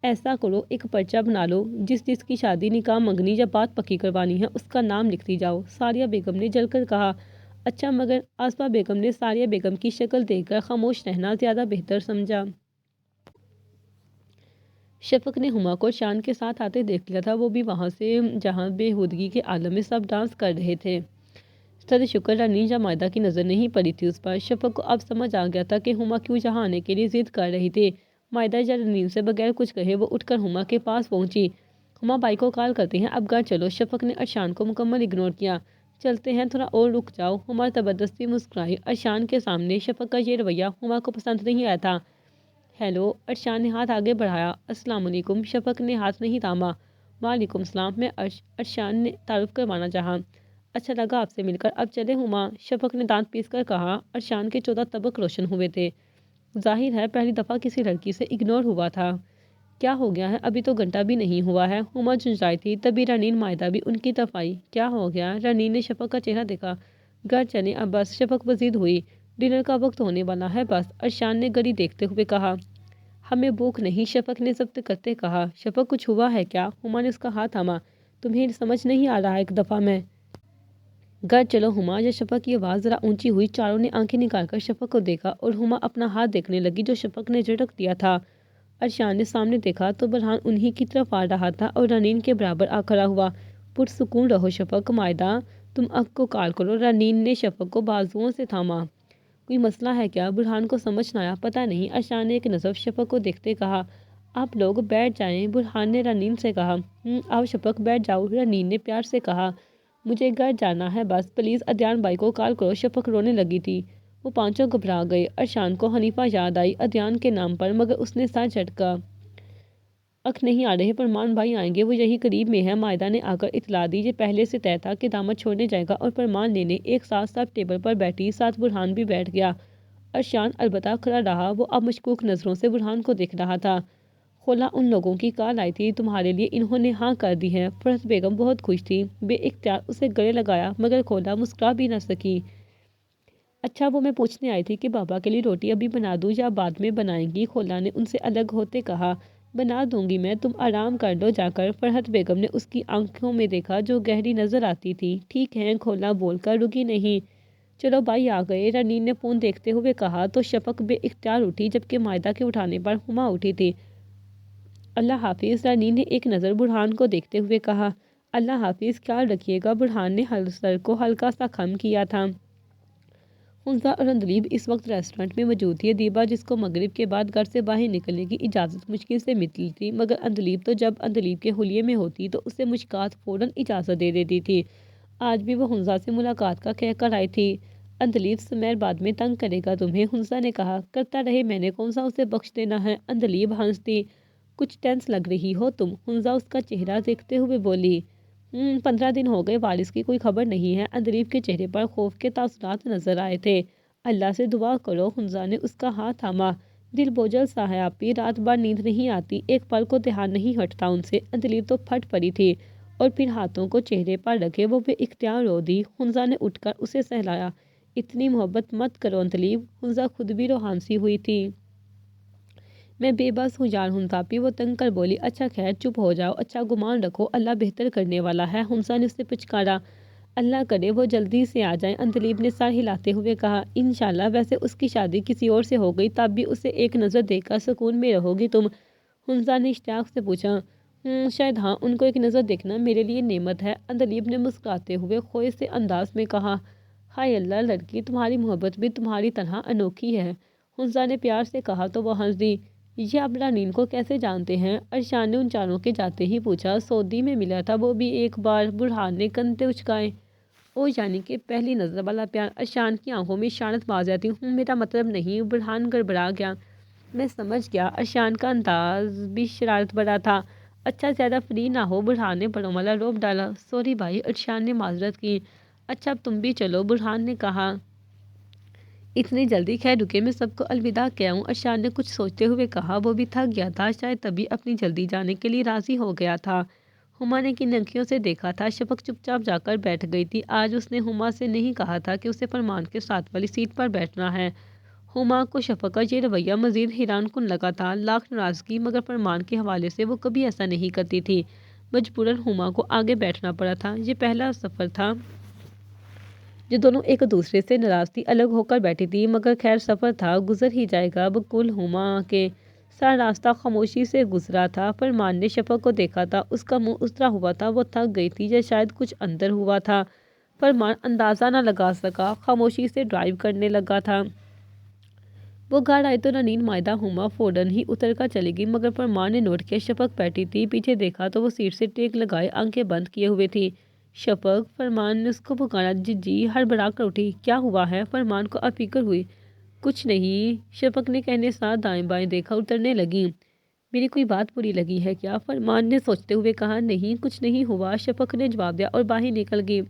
ایسا کرو، ایک پرچہ بنا لو، جس جس کی شادی، نکاح، منگنی یا بات پکی کروانی ہے اس کا نام لکھتی جاؤ۔ ساریہ بیگم نے جل کر کہا۔ اچھا، مگر آسمہ بیگم نے ساریہ بیگم کی شکل دیکھ کر خاموش رہنا زیادہ بہتر سمجھا۔ شفق نے ہما کو شان کے ساتھ آتے دیکھ لیا تھا، وہ بھی وہاں سے جہاں بےہودگی کے عالم میں سب ڈانس کر رہے تھے۔ صد شکر رنین یا معاہدہ کی نظر نہیں پڑی تھی اس پر۔ شفق کو اب سمجھ آ گیا تھا کہ ہما کیوں یہاں آنے کے لیے ضد کر رہی تھی۔ معاہدہ یا رنین سے بغیر کچھ کہے وہ اٹھ کر ہما کے پاس پہنچی۔ ہما بھائی کو کال کرتے ہیں، اب گھر چلو۔ شفق نے ارشان کو مکمل اگنور کیا۔ چلتے ہیں، تھوڑا اور رک جاؤ۔ ہما زبردستی مسکرائی۔ ارشان کے سامنے شفق کا یہ رویہ ہما کو پسند نہیں آیا تھا۔ ہیلو، ارشان نے ہاتھ آگے بڑھایا۔ السلام علیکم۔ شفق نے ہاتھ نہیں تھاما۔ وعلیکم السلام، میں ارشان نے تعارف کروانا چاہا۔ اچھا لگا آپ سے مل کر، اب چلے ہما، شفق نے دانت پیس کر کہا۔ ارشان کے 14 طبق روشن ہوئے تھے۔ ظاہر ہے پہلی دفعہ کسی لڑکی سے اگنور ہوا تھا۔ کیا ہو گیا ہے؟ ابھی تو گھنٹہ بھی نہیں ہوا ہے۔ ہما جھنجھلائی تھی، تبھی رنین معاہدہ بھی ان کی طرف آئی۔ کیا ہو گیا؟ رنین نے شفق کا چہرہ دیکھا۔ گھر چلیں اب بس، شفق وزید ہوئی۔ ڈنر کا وقت ہونے والا ہے بس، ارشان نے گھڑی دیکھتے ہوئے کہا۔ ہمیں بھوک نہیں، شفق نے ضبط کرتے کہا۔ شفق، کچھ ہوا ہے کیا؟ ہما نے اس کا ہاتھ تھاما۔ تمہیں سمجھ نہیں آ رہا ایک دفعہ میں؟ گھر چلو ہما، یا شفق کی آواز ذرا اونچی ہوئی۔ چاروں نے آنکھیں نکال کر شفق کو دیکھا اور ہما اپنا ہاتھ دیکھنے لگی جو شفق نے جھٹک دیا تھا۔ ارشان نے سامنے دیکھا تو برہان انہی کی طرف آ رہا تھا اور رنین کے برابر آ کھڑا ہوا۔ پرسکون رہو شفق، معاہدہ تم اب کو کال کرو۔ رنین نے شفق کو بازوؤں سے تھاما۔ کوئی مسئلہ ہے کیا؟ برہان کو سمجھ نہ آیا۔ پتہ نہیں، ارشان نے ایک نظر شفق کو دیکھتے کہا۔ آپ لوگ بیٹھ جائیں، برہان نے رنین سے کہا۔ آؤ شفق، بیٹھ جاؤ، رنین نے پیار سے کہا۔ مجھے گھر جانا ہے بس، پلیز ادیان بھائی کو کال کرو۔ شفق رونے لگی تھی۔ وہ پانچوں گھبرا گئے۔ ارشان کو حنیفہ یاد آئی ادیان کے نام پر، مگر اس نے سر جھٹکا۔ اک نہیں آ رہے، فرمان بھائی آئیں گے، وہ یہی قریب میں ہے۔ معاہدہ نے آ کر اطلاع دی۔ یہ پہلے سے طے تھا کہ داماد چھوڑنے جائے گا اور فرمان لینے ایک ساتھ سب ٹیبل پر بیٹھی، ساتھ برہان بھی بیٹھ گیا۔ ارشان البتہ کھڑا رہا، وہ اب مشکوک نظروں سے برہان کو دیکھ رہا تھا۔ خولا، ان لوگوں کی کال آئی تھی تمہارے لیے، انہوں نے ہاں کر دی ہے۔ فرحت بیگم بہت خوش تھی۔ بے اختیار اسے گلے لگایا، مگر خولا مسکرا بھی نہ سکی۔ اچھا، وہ میں پوچھنے آئی تھی کہ بابا کے لیے روٹی ابھی بنا دوں یا بعد میں بنائیں گی؟ خولا نے ان سے الگ ہوتے کہا۔ بنا دوں گی میں، تم آرام کر لو جا کر۔ فرحت بیگم نے اس کی آنکھوں میں دیکھا جو گہری نظر آتی تھی۔ ٹھیک ہے، خولا بول کر رکی نہیں۔ چلو بھائی آ گئے، رنین نے فون دیکھتے ہوئے کہا تو شفق بے اختیار اٹھی، جبکہ معاہدہ کے اٹھانے پر ہما اٹھی تھی۔ اللہ حافظ، رنین نے ایک نظر برہان کو دیکھتے ہوئے کہا۔ اللہ حافظ، خیال رکھیے گا، برہان نے سر کو ہلکا سا خم کیا تھا۔ حنزہ اور اندلیب اس وقت ریسٹورنٹ میں موجود تھی۔ دیبا، جس کو مغرب کے بعد گھر سے باہر نکلنے کی اجازت مشکل سے ملتی تھی، مگر اندلیب تو جب اندلیب کے حلیے میں ہوتی تو اسے مشکات فوراً اجازت دے دیتی تھی۔ آج بھی وہ حنزہ سے ملاقات کا کہہ کر آئی تھی۔ اندلیب، سمیر بعد میں تنگ کرے گا تمہیں، حنزہ نے کہا۔ کرتا رہے، میں نے کون سا اسے بخش دینا ہے؟ اندلیب ہنس دی۔ کچھ ٹینس لگ رہی ہو تم، حنزہ اس کا چہرہ دیکھتے ہوئے بولی۔ 15 دن ہو گئے، وارث کی کوئی خبر نہیں ہے۔ اندلیب کے چہرے پر خوف کے تاثرات نظر آئے تھے۔ اللہ سے دعا کرو، حنزہ نے اس کا ہاتھ تھاما۔ دل بوجھل سا ہے آپی، رات بھر نیند نہیں آتی، ایک پل کو دھیان نہیں ہٹتا ان سے۔ اندلیب تو پھٹ پڑی تھی اور پھر ہاتھوں کو چہرے پر رکھے وہ بے اختیار رو دی۔ حنزہ نے اٹھ کر اسے سہلایا۔ اتنی محبت مت کرو اندلیب، حنزہ خود بھی روحان سی ہوئی تھی۔ میں بے بس ہوں یار حنزہ آپی، وہ تنگ کر بولی۔ اچھا خیر، چپ ہو جاؤ، اچھا گمان رکھو، اللہ بہتر کرنے والا ہے، حنزہ نے اسے پچکارا۔ اللہ کرے وہ جلدی سے آ جائیں، اندلیب نے سر ہلاتے ہوئے کہا۔ انشاءاللہ، ویسے اس کی شادی کسی اور سے ہو گئی تب بھی اسے ایک نظر دیکھ کر سکون میں رہو گی تم، حنزہ نے اشتیاق سے پوچھا۔ شاید ہاں، ان کو ایک نظر دیکھنا میرے لیے نعمت ہے، اندلیب نے مسکراتے ہوئے خوش سے انداز میں کہا۔ ہائے اللہ لڑکی، تمہاری محبت بھی تمہاری طرح انوکھی ہے، حنزہ نے پیار سے کہا تو وہ ہنس دی۔ یہ اب رنین کو کیسے جانتے ہیں؟ ارشان نے ان چاروں کے جاتے ہی پوچھا۔ سعودی میں ملا تھا، وہ بھی ایک بار، برہان نے کندھے اچکائے۔ او، یعنی کہ پہلی نظر والا پیار؟ ارشان کی آنکھوں میں اشارت واضح تھی۔ میرا مطلب نہیں، برہان گڑبڑا گیا۔ میں سمجھ گیا، ارشان کا انداز بھی شرارت بھرا تھا۔ اچھا زیادہ فری نہ ہو، برہان نے بڑوں والا روپ ڈالا۔ سوری بھائی، ارشاد نے معذرت کی۔ اچھا اب تم بھی چلو، برہان نے کہا۔ اتنی جلدی؟ خیر رکے، میں سب کو الوداع کہہ آؤں، ارشاد نے کچھ سوچتے ہوئے کہا۔ وہ بھی تھک گیا تھا، شاید تبھی اپنی جلدی جانے کے لیے راضی ہو گیا تھا۔ ہما نے کن آنکھوں سے دیکھا تھا، شفق چپ چاپ جا کر بیٹھ گئی تھی۔ آج اس نے ہما سے نہیں کہا تھا کہ اسے فرمان کے ساتھ والی سیٹ پر بیٹھنا ہے۔ ہما کو شفق کا یہ رویہ مزید حیران کن لگا تھا۔ لاکھ ناراضگی مگر فرمان کے حوالے سے وہ کبھی ایسا نہیں کرتی تھی۔ مجبوراً ہما کو آگے بیٹھنا پڑا تھا۔ یہ پہلا سفر تھا جو دونوں ایک دوسرے سے ناراض تھی، الگ ہو کر بیٹھی تھی، مگر خیر سفر تھا، گزر ہی جائے گا۔ بقول ہما کے سارا راستہ خاموشی سے گزرا تھا۔ فرمان نے شفق کو دیکھا تھا، اس کا منہ اترا ہوا تھا، وہ تھک گئی تھی یا شاید کچھ اندر ہوا تھا۔ فرمان اندازہ نہ لگا سکا، خاموشی سے ڈرائیو کرنے لگا تھا۔ وہ گھر آئی تو رنین مائدہ ہما فوراً ہی اتر کر چلی گئی، مگر فرمان نے نوٹ کیا شفق بیٹھی تھی۔ پیچھے دیکھا تو وہ سیٹ سے ٹیک لگائے آنکھیں بند کیے ہوئے تھی۔ شفق، فرمان نے اس کو پکارا۔ جی ہڑبڑا کر اٹھی۔ کیا ہوا ہے؟ فرمان کو اب فکر ہوئی۔ کچھ نہیں، شفق نے کہنے ساتھ دائیں بائیں دیکھا، اترنے لگی۔ میری کوئی بات بری لگی ہے کیا؟ فرمان نے سوچتے ہوئے کہا۔ نہیں کچھ نہیں ہوا، شفق نے جواب دیا اور باہر نکل گئی۔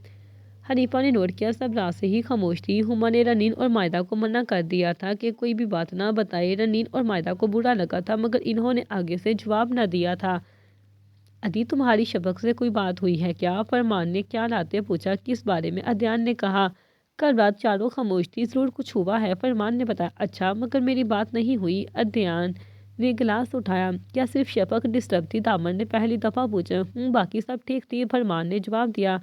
حنیفہ نے نوٹ کیا سب رات سے ہی خاموش تھی۔ ہما نے رنین اور مائدہ کو منع کر دیا تھا کہ کوئی بھی بات نہ بتائے۔ رنین اور مائدہ کو برا لگا تھا، مگر انہوں نے آگے سے جواب نہ دیا تھا۔ ادی تمہاری شفق سے کوئی بات ہوئی ہے کیا؟ فرمان نے کیا لاتے پوچھا۔ کس بارے میں؟ ادیان نے کہا۔ کل رات چاروں خاموش تھی، ضرور کچھ ہوا ہے، فرمان نے بتایا۔ اچھا مگر میری بات نہیں ہوئی؟ ادیان نے گلاس اٹھایا۔ کیا صرف شفق ڈسٹرب تھی؟ دامن نے پہلی دفعہ پوچھا۔ باقی سب ٹھیک تھی، فرمان نے جواب دیا۔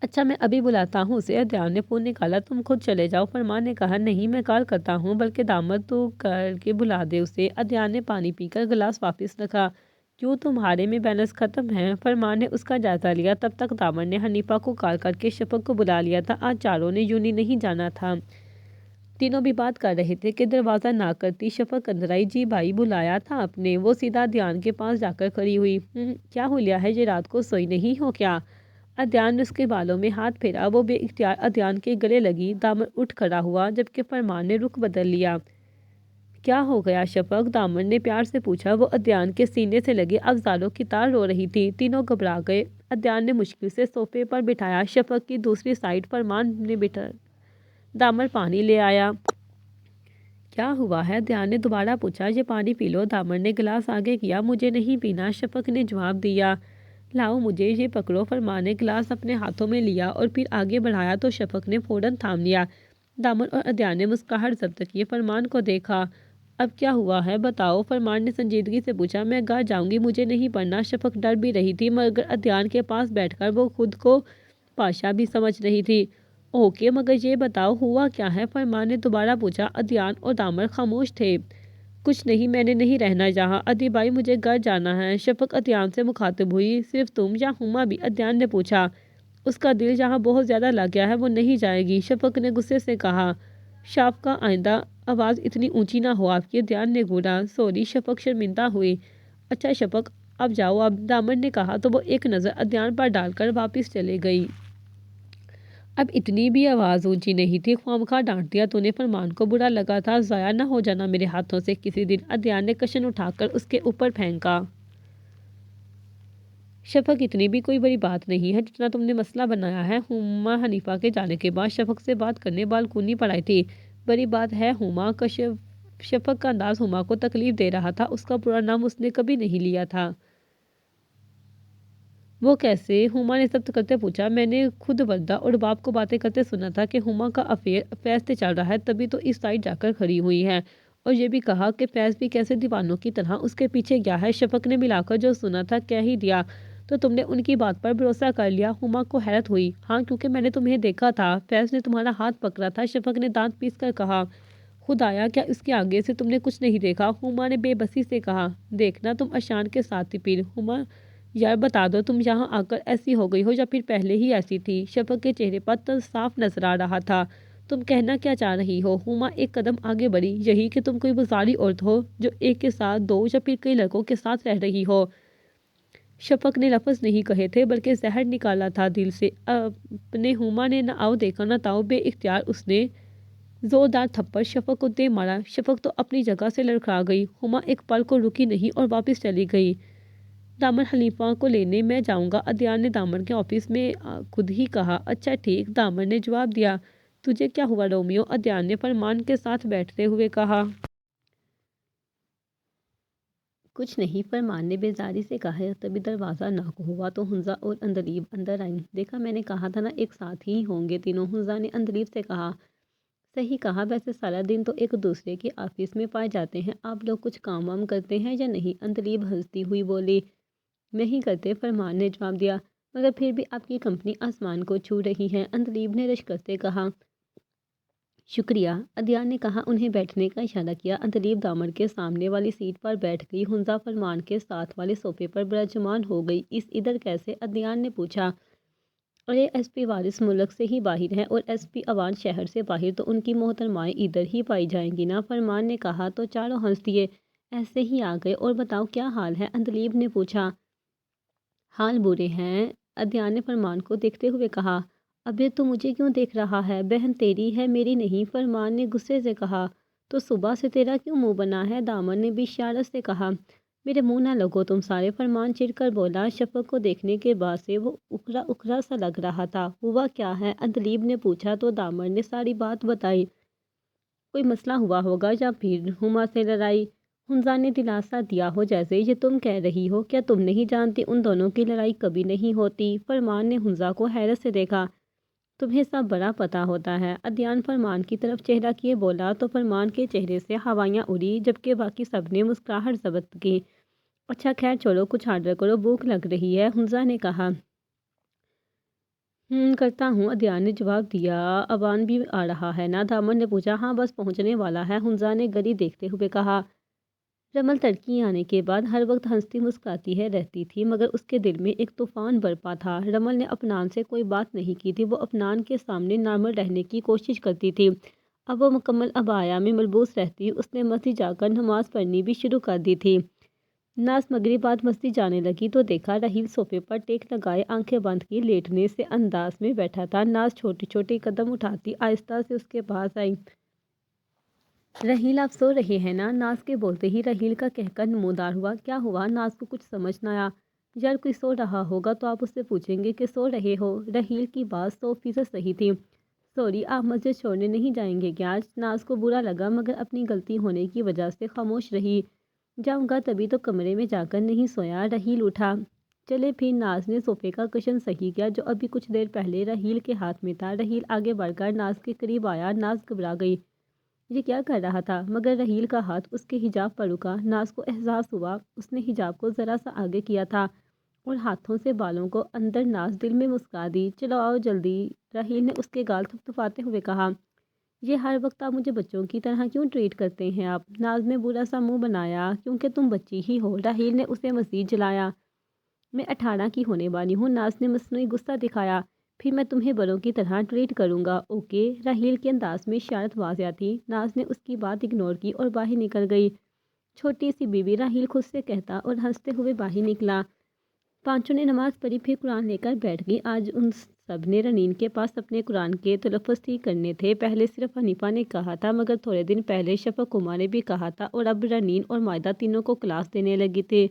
اچھا میں ابھی بلاتا ہوں اسے، ادیان نے فون نکالا۔ تم خود چلے جاؤ، فرمان نے کہا۔ نہیں میں کال کرتا ہوں، بلکہ دامن تو کر کے بلا دے اسے۔ ادیان نے پانی پی کر گلاس واپس رکھا۔ کیوں تمہارے میں بیلنس ختم ہے؟ فرمان نے اس کا جائزہ لیا۔ تب تک دامن نے حنیفہ کو کال کر کے شفق کو بلا لیا تھا۔ آج چاروں نے یونی نہیں جانا تھا۔ تینوں بھی بات کر رہے تھے کہ دروازہ نہ کرتی شفق اندر آئی۔ جی بھائی بلایا تھا آپ نے؟ وہ سیدھا ادیان کے پاس جا کر کھڑی ہوئی۔ کیا ہولیا ہے، یہ رات کو سوئی نہیں ہو کیا؟ ادیان نے اس کے بالوں میں ہاتھ پھیرا۔ وہ بے اختیار ادیان کے گلے لگی۔ دامن اٹھ کھڑا ہوا، جبکہ فرمان نے رخ بدل لیا۔ کیا ہو گیا شفق؟ دامن نے پیار سے پوچھا۔ وہ ادیان کے سینے سے لگے افضالوں کی طرح رو رہی تھی۔ تینوں گھبرا گئے۔ ادیان نے مشکل سے صوفے پر بٹھایا۔ شفق کی دوسری سائیڈ فرمان نے بٹھا دامن پانی لے آیا۔ کیا ہوا ہے؟ ادیان نے دوبارہ پوچھا۔ یہ پانی پی لو، دامن نے گلاس آگے کیا۔ مجھے نہیں پینا، شفق نے جواب دیا۔ لاؤ مجھے، یہ پکڑو، فرمان نے گلاس اپنے ہاتھوں میں لیا اور پھر آگے بڑھایا تو شفق نے فوراً تھام لیا۔ دامن اور ادیان نے مسکراہٹ ضبط کیے فرمان کو دیکھا۔ اب کیا ہوا ہے بتاؤ، فرمان نے سنجیدگی سے پوچھا۔ میں گھر جاؤں گی، مجھے نہیں پڑھنا، شفق ڈر بھی رہی تھی، مگر ادیان کے پاس بیٹھ کر وہ خود کو پاشا بھی سمجھ رہی تھی۔ اوکے مگر یہ بتاؤ ہوا کیا ہے، فرمان نے دوبارہ پوچھا۔ ادیان اور دامن خاموش تھے۔ کچھ نہیں، میں نے نہیں رہنا یہاں، ادی بھائی مجھے گھر جانا ہے، شفق ادیان سے مخاطب ہوئی۔ صرف تم یا ہما بھی؟ ادیان نے پوچھا۔ اس کا دل جہاں بہت زیادہ لگ گیا ہے، وہ نہیں جائے گی، شفق نے غصے سے کہا۔ شاپ کا آئندہ آواز اتنی اونچی نہ ہو آپ کی، ادیان نے بولا۔ سوری، شفق شرمندہ ہوئی۔ اچھا شفق اب جاؤ اب، دامن نے کہا تو وہ ایک نظر ادیان پر ڈال کر واپس چلے گئی۔ اب اتنی بھی آواز اونچی نہیں تھی، خواہ ڈانٹ دیا تو نے، فرمان کو برا لگا تھا۔ ضائع نہ ہو جانا میرے ہاتھوں سے کسی دن، ادیان نے کشن اٹھا کر اس کے اوپر پھینکا۔ شفق اتنی بھی کوئی بڑی بات نہیں ہے جتنا تم نے مسئلہ بنایا ہے۔ ہما حنیفہ کے جانے کے بعد شفق سے بات کرنے بالکونی پر آئی تھی۔ بڑی بات ہے ہما کا، شفق کا انداز ہما کو تکلیف دے رہا تھا۔ اس کا پورا نام اس نے کبھی نہیں لیا تھا۔ وہ کیسے؟ ہما نے ضبط کرتے پوچھا۔ میں نے خود وردہ اور رباب کو باتیں کرتے سنا تھا کہ ہما کا افیئر فیض سے چل رہا ہے، تبھی تو اس سائڈ جا کر کھڑی ہوئی ہے، اور یہ بھی کہا کہ فیض بھی کیسے دیوانوں کی طرح اس کے پیچھے گیا ہے۔ شفق نے ملا کر جو سنا تھا کہہ ہی دیا۔ تو تم نے ان کی بات پر بھروسہ کر لیا؟ ہما کو حیرت ہوئی۔ ہاں کیونکہ میں نے تمہیں دیکھا تھا، فیض نے تمہارا ہاتھ پکڑا تھا، شفق نے دانت پیس کر کہا۔ خدایا کیا اس کے آگے سے تم نے کچھ نہیں دیکھا؟ ہما نے بے بسی سے کہا۔ دیکھنا تم اشان کے ساتھ تھی پھر؟ ہما یار بتا دو، تم یہاں آ کر ایسی ہو گئی ہو یا پھر پہلے ہی ایسی تھی؟ شفق کے چہرے پر طرز صاف نظر آ رہا تھا۔ تم کہنا کیا چاہ رہی ہو؟ ہما ایک قدم آگے بڑھی۔ یہی کہ تم کوئی بازاری عورت ہو جو ایک کے ساتھ دو یا پھر کئی لڑکوں کے ساتھ رہ رہی ہو۔ شفق نے لفظ نہیں کہے تھے بلکہ زہر نکالا تھا دل سے۔ اپنے ہما نے نہ آؤ دیکھا نہ تاؤ، بے اختیار اس نے زوردار تھپڑ شفق کو دے مارا۔ شفق تو اپنی جگہ سے لڑکھڑا گئی۔ ہما ایک پل کو رکی نہیں اور واپس چلی گئی۔ دامن حلیمہ کو لینے میں جاؤں گا، ادیان نے دامن کے آفس میں خود ہی کہا۔ اچھا ٹھیک، دامن نے جواب دیا۔ تجھے کیا ہوا رومیو؟ ادیان نے فرمان کے ساتھ بیٹھتے ہوئے کہا۔ کچھ نہیں، فرمان نے بیزاری سے کہا۔ تبھی دروازہ ناک ہوا تو ہنزا اور اندلیب اندر آئیں۔ دیکھا، میں نے کہا تھا نا ایک ساتھ ہی ہوں گے تینوں، ہنزا نے اندلیب سے کہا۔ صحیح کہا، ویسے سارا دن تو ایک دوسرے کے آفس میں پائے جاتے ہیں، آپ لوگ کچھ کام وام کرتے ہیں یا نہیں؟ اندلیب ہنستی ہوئی بولی۔ نہیں کرتے، فرمان نے جواب دیا، مگر پھر بھی آپ کی کمپنی آسمان کو چھو رہی ہے، اندلیب نے رشک سے کہا۔ شکریہ، ادیان نے کہا۔ انہیں بیٹھنے کا اشارہ کیا۔ اندلیب دامن کے سامنے والی سیٹ پر بیٹھ گئی۔ ہنزا فرمان کے ساتھ والے صوفے پر براجمان ہو گئی۔ اس ادھر کیسے؟ ادیان نے پوچھا۔ ارے ایس پی وارث ملک سے ہی باہر ہیں اور ایس پی اوان شہر سے باہر، تو ان کی محترمائیں ادھر ہی پائی جائیں گی نا، فرمان نے کہا۔ تو چاروں ہنس دیے۔ ایسے ہی آ گئے، اور بتاؤ کیا حال ہے؟ اندلیب نے پوچھا۔ حال برے ہیں، ادیان نے فرمان کو دیکھتے ہوئے کہا۔ ابے تو مجھے کیوں دیکھ رہا ہے؟ بہن تیری ہے، میری نہیں، فرمان نے غصے سے کہا۔ تو صبح سے تیرا کیوں منہ بنا ہے؟ دامن نے بھی اشارت سے کہا۔ میرے منہ نہ لگو تم سارے، فرمان چڑھ کر بولا۔ شفق کو دیکھنے کے بعد سے وہ اکھرا اکھرا سا لگ رہا تھا۔ ہوا کیا ہے؟ اندلیب نے پوچھا تو دامن نے ساری بات بتائی۔ کوئی مسئلہ ہوا ہوگا یا پھر ہما سے لڑائی؟ ہنزا نے دلاسا دیا ہو جیسے یہ تم کہہ رہی ہو، کیا تم نہیں جانتی ان دونوں کی لڑائی کبھی نہیں ہوتی؟ فرمان نے ہنزا کو حیرت سے دیکھا۔ تمہیں سب بڑا پتا ہوتا ہے، ادیان فرمان کی طرف چہرہ کیے بولا، تو فرمان کے چہرے سے ہوائیاں اڑی، جبکہ باقی سب نے مسکراہٹ ضبط کی۔ اچھا خیر چھوڑو، کچھ آرڈر کرو، بھوک لگ رہی ہے، ہنزا نے کہا۔ کرتا ہوں، ادیان نے جواب دیا۔ اوان بھی آ رہا ہے نا؟ دامن نے پوچھا۔ ہاں بس پہنچنے والا ہے، ہنزا نے گھڑی دیکھتے ہوئے کہا۔ رمل تڑکی آنے کے بعد ہر وقت ہنستی مسکراتی ہے رہتی تھی، مگر اس کے دل میں ایک طوفان برپا تھا۔ رمل نے اپنان سے کوئی بات نہیں کی تھی، وہ اپنان کے سامنے نارمل رہنے کی کوشش کرتی تھی۔ اب وہ مکمل عبایا میں ملبوس رہتی۔ اس نے مسجد جا کر نماز پڑھنی بھی شروع کر دی تھی۔ ناز مغرب بعد مسجد جانے لگی تو دیکھا رحیل صوفے پر ٹیک لگائے آنکھیں بند کی لیٹنے سے انداز میں بیٹھا تھا۔ ناز چھوٹی چھوٹی قدم اٹھاتی آہستہ سے اس کے پاس آئی۔ رحیل آپ سو رہے ہیں نا؟ ناز کے بولتے ہی رحیل کا کہکر نمودار ہوا۔ کیا ہوا؟ ناز کو کچھ سمجھ نہ آیا۔ یار کوئی سو رہا ہوگا تو آپ اس سے پوچھیں گے کہ سو رہے ہو؟ رحیل کی بات 100% صحیح تھی۔ سوری، آپ مسجد چھوڑنے نہیں جائیں گے کیا؟ ناز کو برا لگا مگر اپنی غلطی ہونے کی وجہ سے خاموش رہی۔ جاؤں گا تبھی تو کمرے میں جا کر نہیں سویا۔ رحیل اٹھا۔ چلے پھر، ناز نے صوفے کا کشن صحیح کیا جو ابھی کچھ دیر پہلے رحیل کے ہاتھ میں تھا۔ رحیل آگے بڑھ کر ناز کے قریب آیا۔ ناز گھبرا گئی۔ یہ کیا کر رہا تھا؟ مگر رحیل کا ہاتھ اس کے حجاب پر رکا۔ ناز کو احساس ہوا اس نے حجاب کو ذرا سا آگے کیا تھا اور ہاتھوں سے بالوں کو اندر۔ ناز دل میں مسکرا دی۔ چلو آؤ جلدی، رحیل نے اس کے گال تھپتھپاتے ہوئے کہا۔ یہ ہر وقت آپ مجھے بچوں کی طرح کیوں ٹریٹ کرتے ہیں آپ؟ ناز نے برا سا منہ بنایا۔ کیونکہ تم بچی ہی ہو، رحیل نے اسے مزید جلایا۔ میں 18 کی ہونے والی ہوں، ناز نے مصنوعی غصہ دکھایا۔ پھر میں تمہیں بڑوں کی طرح ٹریٹ کروں گا، اوکے؟ رحیل کے انداز میں اشارت واضح تھی۔ ناز نے اس کی بات اگنور کی اور باہر نکل گئی۔ چھوٹی سی بیوی، رحیل خود سے کہتا اور ہنستے ہوئے باہر نکلا۔ پانچوں نے نماز پڑھی، پھر قرآن لے کر بیٹھ گئی۔ آج ان سب نے رنین کے پاس اپنے قرآن کے تلفظ ٹھیک کرنے تھے۔ پہلے صرف حنیفہ نے کہا تھا، مگر تھوڑے دن پہلے شفق ہما نے بھی کہا تھا، اور اب رنین اور مائدہ تینوں کو کلاس دینے لگی تھی۔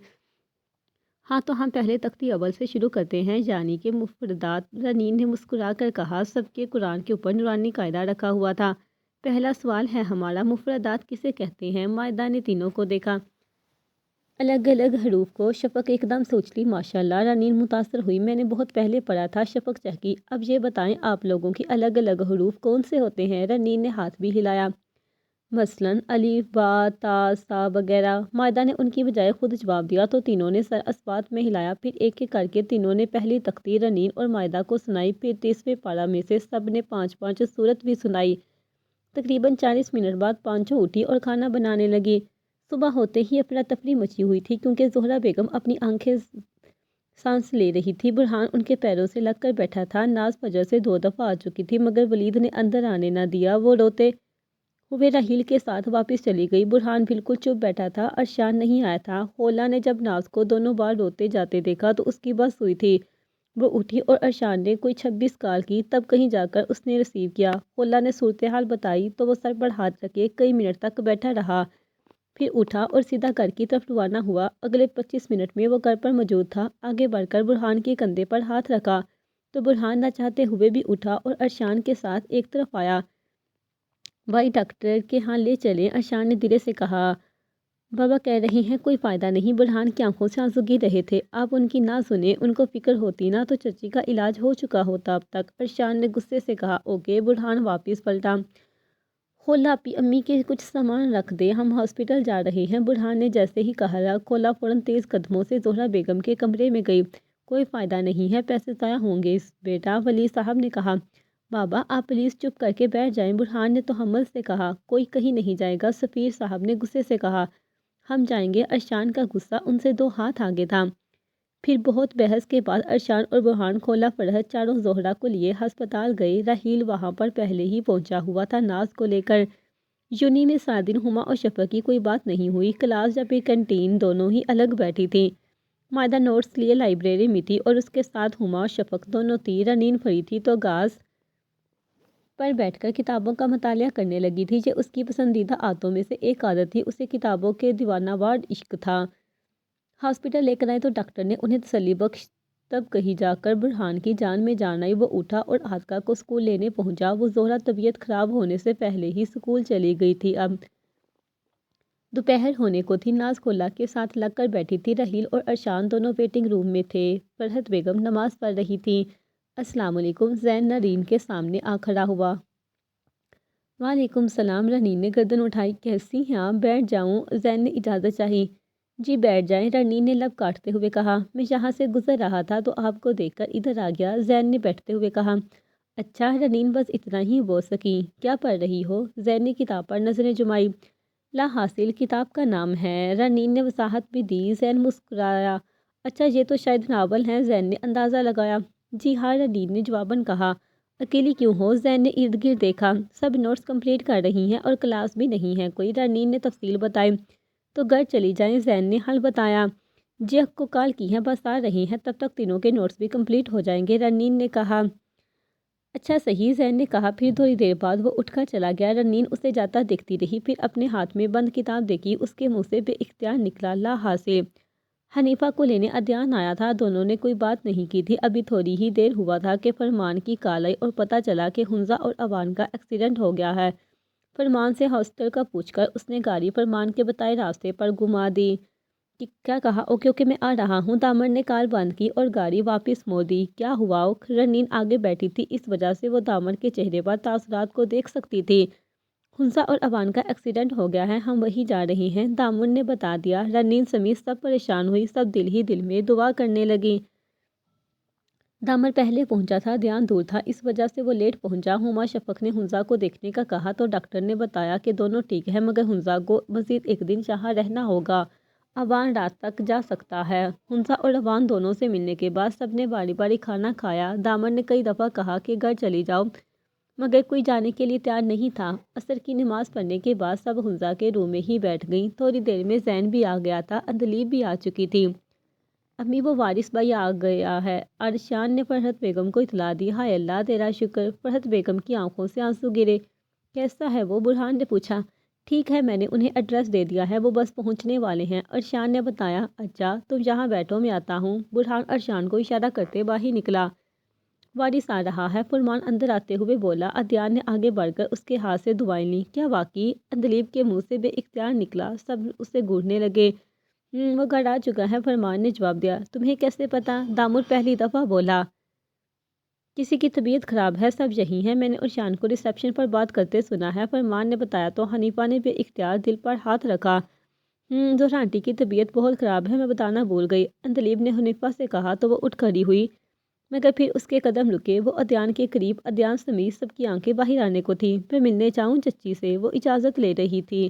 ہاں تو ہم پہلے تختی اول سے شروع کرتے ہیں، یعنی کہ مفردات، رنین نے مسکرا کر کہا۔ سب کے قرآن کے اوپر نورانی قاعدہ رکھا ہوا تھا۔ پہلا سوال ہے ہمارا، مفردات کسے کہتے ہیں؟ مائدہ نے تینوں کو دیکھا، الگ الگ حروف کو۔ شفق ایک دم سے اچھلی۔ ماشاءاللہ، رنین متاثر ہوئی، میں نے بہت پہلے پڑھا تھا۔ شفق چہکی۔ اب یہ بتائیں آپ لوگوں کی الگ الگ حروف کون سے ہوتے ہیں؟ رنین نے ہاتھ بھی ہلایا۔ مثلاً الف، با، تا، سا وغیرہ۔ مائدہ نے ان کی بجائے خود جواب دیا تو تینوں نے سر اسبات میں ہلایا۔ پھر ایک ایک کر کے تینوں نے پہلی تختی رنین اور مائدہ کو سنائی۔ پھر 30ویں پارہ میں سے سب نے 5 سورت بھی سنائی۔ تقریباً 40 منٹ بعد پانچوں اٹھی اور کھانا بنانے لگی۔ صبح ہوتے ہی افراتفری مچی ہوئی تھی کیونکہ زہرہ بیگم اپنی آنکھیں سانس لے رہی تھی۔ برہان ان کے پیروں سے لگ کر بیٹھا تھا۔ ناز فجر سے 2 دفعہ آ چکی تھی مگر ولید نے اندر آنے نہ دیا۔ وہ روتے ہوئے رحیل کے ساتھ واپس چلی گئی۔ برہان بالکل چپ بیٹھا تھا۔ ارشان نہیں آیا تھا۔ خولا نے جب ناز کو دونوں بار روتے جاتے دیکھا تو اس کی بس ہوئی تھی۔ وہ اٹھی اور ارشان نے کوئی 26 کال کی، تب کہیں جا کر اس نے ریسیو کیا۔ خولا نے صورتحال بتائی تو وہ سر پر ہاتھ رکھے کئی منٹ تک بیٹھا رہا، پھر اٹھا اور سیدھا گھر کی طرف روانہ ہوا۔ اگلے 25 منٹ میں وہ گھر پر موجود تھا۔ آگے بڑھ کر برہان کے کندھے پر ہاتھ رکھا تو برہان نہ چاہتے ہوئے بھی اٹھا اور ارشان کے ساتھ ایک طرف آیا۔ بھائی ڈاکٹر کے ہاں لے چلیں، ارشان نے دھیرے سے کہا۔ بابا کہہ رہے ہیں کوئی فائدہ نہیں۔ برہان کی آنکھوں سے آنسو گر رہے تھے۔ آپ ان کی نہ سنیں، ان کو فکر ہوتی نا تو چچی کا علاج ہو چکا ہوتا اب تک، ارشان نے غصے سے کہا۔ اوکے، برہان واپس پلٹا۔ خولا امی کے کچھ سامان رکھ دے، ہم ہاسپٹل جا رہے ہیں، برہان نے جیسے ہی کہا خولا فوراً تیز قدموں سے زہرا بیگم کے کمرے میں گئی۔ کوئی فائدہ نہیں ہے، پیسے ضائع ہوں گے بیٹا، ولی صاحب نے کہا۔ بابا آپ پلیز چپ کر کے بیٹھ جائیں، برہان نے تحمل سے کہا۔ کوئی کہیں نہیں جائے گا، سفیر صاحب نے غصے سے کہا۔ ہم جائیں گے، ارشان کا غصہ ان سے 2 ہاتھ آگے تھا۔ پھر بہت بحث کے بعد ارشان اور برہان خولا فرحت چاروں زہرا کو لیے ہسپتال گئے۔ راحیل وہاں پر پہلے ہی پہنچا ہوا تھا ناز کو لے کر۔ یونی میں سارا دن ہما اور شفق کی کوئی بات نہیں ہوئی۔ کلاس یا پھر کینٹین دونوں ہی الگ بیٹھی تھیں۔ مائدہ نوٹس لیے لائبریری میں تھی اور اس کے ساتھ ہما اور شفق دونوں تھی۔ رنین فری تھی تو گاز پر بیٹھ کر کتابوں کا مطالعہ کرنے لگی تھی۔ یہ اس کی پسندیدہ عادتوں میں سے ایک عادت تھی۔ اسے کتابوں کے دیوانہ وار عشق تھا۔ ہاسپٹل لے کر آئے تو ڈاکٹر نے انہیں تسلی بخش، تب کہیں جا کر برہان کی جان میں جان آئی۔ وہ اٹھا اور آتکا کو اسکول لینے پہنچا۔ وہ زہرا طبیعت خراب ہونے سے پہلے ہی اسکول چلی گئی تھی۔ اب دوپہر ہونے کو تھی۔ ناز خولا کے ساتھ لگ کر بیٹھی تھی۔ راحیل اور ارشان دونوں ویٹنگ روم میں تھے۔ فرحت بیگم نماز پڑھ رہی تھی۔ السلام علیکم، زین نرین کے سامنے آ کھڑا ہوا۔ وعلیکم السلام، رنین نے گردن اٹھائی۔ کیسی ہیں آپ؟ بیٹھ جاؤں؟ زین نے اجازت چاہی۔ جی بیٹھ جائیں، رنین نے لب کاٹتے ہوئے کہا۔ میں یہاں سے گزر رہا تھا تو آپ کو دیکھ کر ادھر آ گیا، زین نے بیٹھتے ہوئے کہا۔ اچھا، رنین بس اتنا ہی بول سکی۔ کیا پڑھ رہی ہو؟ زین نے کتاب پر نظریں جمائی۔ لا حاصل کتاب کا نام ہے، رنین نے وضاحت بھی دی۔ زین مسکرایا۔ اچھا، یہ تو شاید ناول ہے، زین نے اندازہ لگایا۔ جی ہاں، رنین نے جواباً کہا۔ اکیلی کیوں ہو؟ زین نے ارد گرد دیکھا۔ سب نوٹس کمپلیٹ کر رہی ہیں اور کلاس بھی نہیں ہے کوئی، رنین نے تفصیل بتائی۔ تو گھر چلی جائیں، زین نے حل بتایا۔ جی حق کو کال کی ہے، بس آ رہی ہیں، تب تک تینوں کے نوٹس بھی کمپلیٹ ہو جائیں گے، رنین نے کہا۔ اچھا صحیح، زین نے کہا۔ پھر تھوڑی دیر بعد وہ اٹھ کر چلا گیا۔ رنین اسے جاتا دیکھتی رہی، پھر اپنے ہاتھ میں بند کتاب دیکھی۔ اس کے منہ سے بے اختیار نکلا، لا حاصل۔ حنیفہ کو لینے ادیان آیا تھا، دونوں نے کوئی بات نہیں کی تھی۔ ابھی تھوڑی ہی دیر ہوا تھا کہ فرمان کی کال آئی اور پتہ چلا کہ حنزہ اور اوان کا ایکسیڈنٹ ہو گیا ہے۔ فرمان سے ہاسپٹل کا پوچھ کر اس نے گاڑی فرمان کے بتائے راستے پر گھما دی۔ کیا کہا؟ اوکے اوکے، میں آ رہا ہوں۔ دامر نے کال بند کی اور گاڑی واپس موڑ دی۔ کیا ہوا؟ رنین آگے بیٹھی تھی، اس وجہ سے وہ دامر کے چہرے پر تاثرات کو دیکھ سکتی تھی۔ حنزہ اور اوان کا ایکسیڈنٹ ہو گیا ہے، ہم وہیں جا رہے ہیں، دامر نے بتا دیا۔ رنین سمیت سب پریشان ہوئی، سب دل ہی دل میں دعا کرنے لگی۔ دامر پہلے پہنچا تھا، دھیان دور تھا، اس وجہ سے وہ لیٹ پہنچا۔ ہما شفق نے حنزہ کو دیکھنے کا کہا تو ڈاکٹر نے بتایا کہ دونوں ٹھیک ہیں، مگر حنزہ کو مزید ایک دن یہاں رہنا ہوگا۔ اوان رات تک جا سکتا ہے۔ حنزہ اور اوان دونوں سے ملنے کے بعد سب نے باری باری کھانا کھایا۔ دامر نے کئی دفعہ کہا کہ گھر چلی جاؤ، مگر کوئی جانے کے لیے تیار نہیں تھا۔ عصر کی نماز پڑھنے کے بعد سب حنزہ کے روم میں ہی بیٹھ گئیں۔ تھوڑی دیر میں زین بھی آ گیا تھا، اندلیب بھی آ چکی تھی۔ امی، وہ وارث بھائی آ گیا ہے، ارشان نے فرحت بیگم کو اطلاع دی۔ ہائے اللہ، تیرا شکر، فرحت بیگم کی آنکھوں سے آنسو گرے۔ کیسا ہے وہ؟ برہان نے پوچھا۔ ٹھیک ہے، میں نے انہیں ایڈریس دے دیا ہے، وہ بس پہنچنے والے ہیں، ارشان نے بتایا۔ اچھا، تم یہاں بیٹھو، میں آتا ہوں، برہان ارشان کو اشارہ کرتے باہر نکلا۔ وارث آ رہا ہے، فرمان اندر آتے ہوئے بولا۔ ادیان نے آگے بڑھ کر اس کے ہاتھ سے دعائیں لیں۔ کیا واقعی؟ اندلیب کے منہ سے بے اختیار نکلا۔ سب اسے گھورنے لگے۔ وہ گھر آ چکا ہے، فرمان نے جواب دیا۔ تمہیں کیسے پتا؟ دامر پہلی دفعہ بولا۔ کسی کی طبیعت خراب ہے، سب یہی ہیں، میں نے ارشان کو ریسیپشن پر بات کرتے سنا ہے، فرمان نے بتایا تو حنیفہ نے بے اختیار دل پر ہاتھ رکھا۔ زہرا آنٹی کی طبیعت بہت خراب ہے، میں بتانا بھول گئی، اندلیب نے حنیفہ سے کہا تو وہ اٹھ کھڑی ہوئی، مگر پھر اس کے قدم رکے۔ وہ ادیان کے قریب، ادیان سمیت سب کی آنکھیں باہر آنے کو تھیں۔ میں ملنے جاؤں چچی سے؟ وہ اجازت لے رہی تھی۔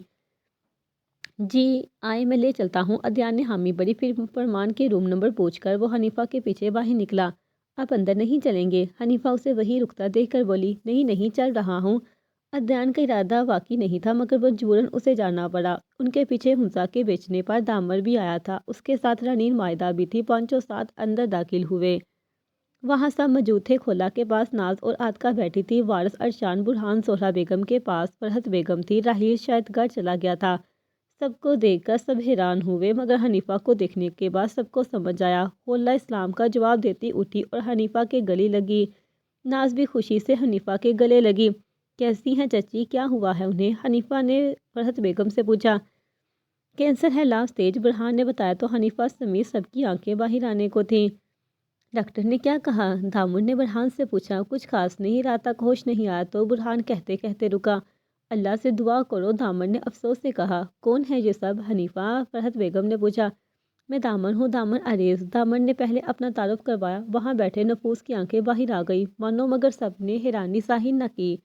جی آئے، میں لے چلتا ہوں، ادیان نے حامی بھری۔ پھر فرمان کے روم نمبر پوچھ کر وہ حنیفہ کے پیچھے باہر نکلا۔ آپ اندر نہیں چلیں گے؟ حنیفہ اسے وہی رکتا دیکھ کر بولی۔ نہیں نہیں، چل رہا ہوں۔ ادیان کا ارادہ واقعی نہیں تھا، مگر مجبوراً اسے جانا پڑا۔ ان کے پیچھے حنزہ کے بیچنے پر دامر بھی آیا تھا، اس کے ساتھ رنین مائدہ بھی تھی، پانچوں ساتھ اندر داخل ہوئے۔ وہاں سب موجود تھے۔ کھولا کے پاس ناز اور عاتکہ بیٹھی تھی، وارث ارشان برہان زہرا بیگم کے پاس فرحت بیگم تھی۔ راحیل شاید گھر چلا گیا تھا۔ سب کو دیکھ کر سب حیران ہوئے، مگر حنیفہ کو دیکھنے کے بعد سب کو سمجھ آیا۔ کھولا اسلام کا جواب دیتی اٹھی اور حنیفہ کے گلے لگی۔ ناز بھی خوشی سے حنیفہ کے گلے لگی۔ کیسی ہیں چچی، کیا ہوا ہے انہیں؟ حنیفہ نے فرحت بیگم سے پوچھا۔ کینسر ہے لاس سٹیج، برہان نے بتایا تو حنیفہ سمیت سب کی آنکھیں باہر آنے کو تھیں۔ ڈاکٹر نے کیا کہا؟ دامن نے برہان سے پوچھا۔ کچھ خاص نہیں، رات تک ہوش نہیں آیا تو برہان کہتے کہتے رکا۔ اللہ سے دعا کرو، دامن نے افسوس سے کہا۔ کون ہے یہ سب؟ حنیفہ فرحت بیگم نے پوچھا۔ میں دامن ہوں، دامن عریض۔ دامن نے پہلے اپنا تعارف کروایا۔ وہاں بیٹھے نفوس کی آنکھیں باہر آ گئی مانو، مگر سب نے حیرانی ظاہر نہ کی۔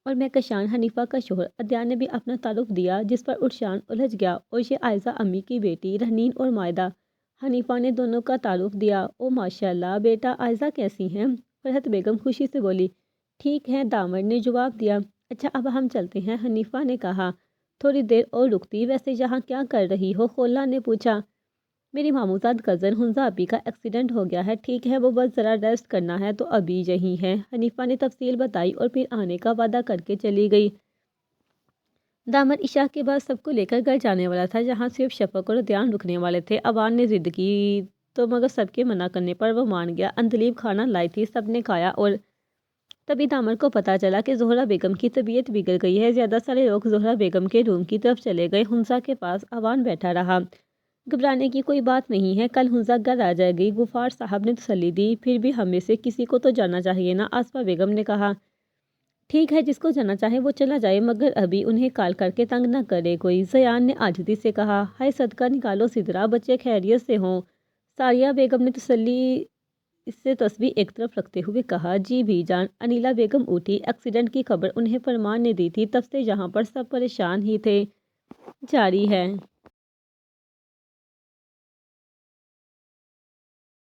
اور میں کشان، حنیفہ کا شوہر۔ عدیان نے بھی اپنا تعارف دیا، جس پر ارشان الجھ گیا۔ اور یہ عائزہ امی کی بیٹی رنین اور مائدہ۔ حنیفہ نے دونوں کا تعارف دیا۔ او ماشاءاللہ، بیٹا عائزہ کیسی ہیں؟ فرحت بیگم خوشی سے بولی۔ ٹھیک ہے، دامن نے جواب دیا۔ اچھا اب ہم چلتے ہیں، حنیفہ نے کہا۔ تھوڑی دیر اور رکتی، ویسے یہاں کیا کر رہی ہو؟ کھولا نے پوچھا۔ میری ماموزاد کزن حنزہ اپی کا ایکسیڈنٹ ہو گیا ہے، ٹھیک ہے، وہ بس ذرا ریسٹ کرنا ہے تو ابھی یہی ہے۔ حنیفہ نے تفصیل بتائی اور پھر آنے کا وعدہ کر کے چلی گئی۔ دامن عشاء کے بعد سب کو لے کر گھر جانے والا تھا، جہاں صرف شفق اور عدیان رکنے والے تھے۔ عوان نے ضد کی تو مگر سب کے منع کرنے پر وہ مان گیا۔ اندلیب کھانا لائی تھی، سب نے کھایا اور تبھی دامن کو پتہ چلا کہ زہرا بیگم کی طبیعت بگڑ گئی ہے۔ زیادہ سارے لوگ زہرا بیگم کے روم کی طرف چلے گئے۔ حنزہ کے پاس عوان بیٹھا رہا۔ گھبرانے کی کوئی بات نہیں ہے، کل حنزہ گھر آ جائے گی، غفار صاحب نے تسلی دی۔ پھر بھی ہم میں سے کسی کو تو جانا چاہیے نا، آصفہ بیگم نے کہا۔ ٹھیک ہے، جس کو جانا چاہے وہ چلا جائے، مگر ابھی انہیں کال کر کے تنگ نہ کرے کوئی، زیان نے عاجزی سے کہا۔ ہائے صدقہ نکالو سدرا، بچے خیریت سے ہوں، ساریہ بیگم نے تسلی سے تسبیح ایک طرف رکھتے ہوئے کہا۔ جی بھی جان۔ انیلا بیگم اٹھی۔ ایکسیڈنٹ کی خبر انہیں فرمان نے دی تھی، تب سے یہاں پر سب پریشان ہی تھے۔ جاری ہے۔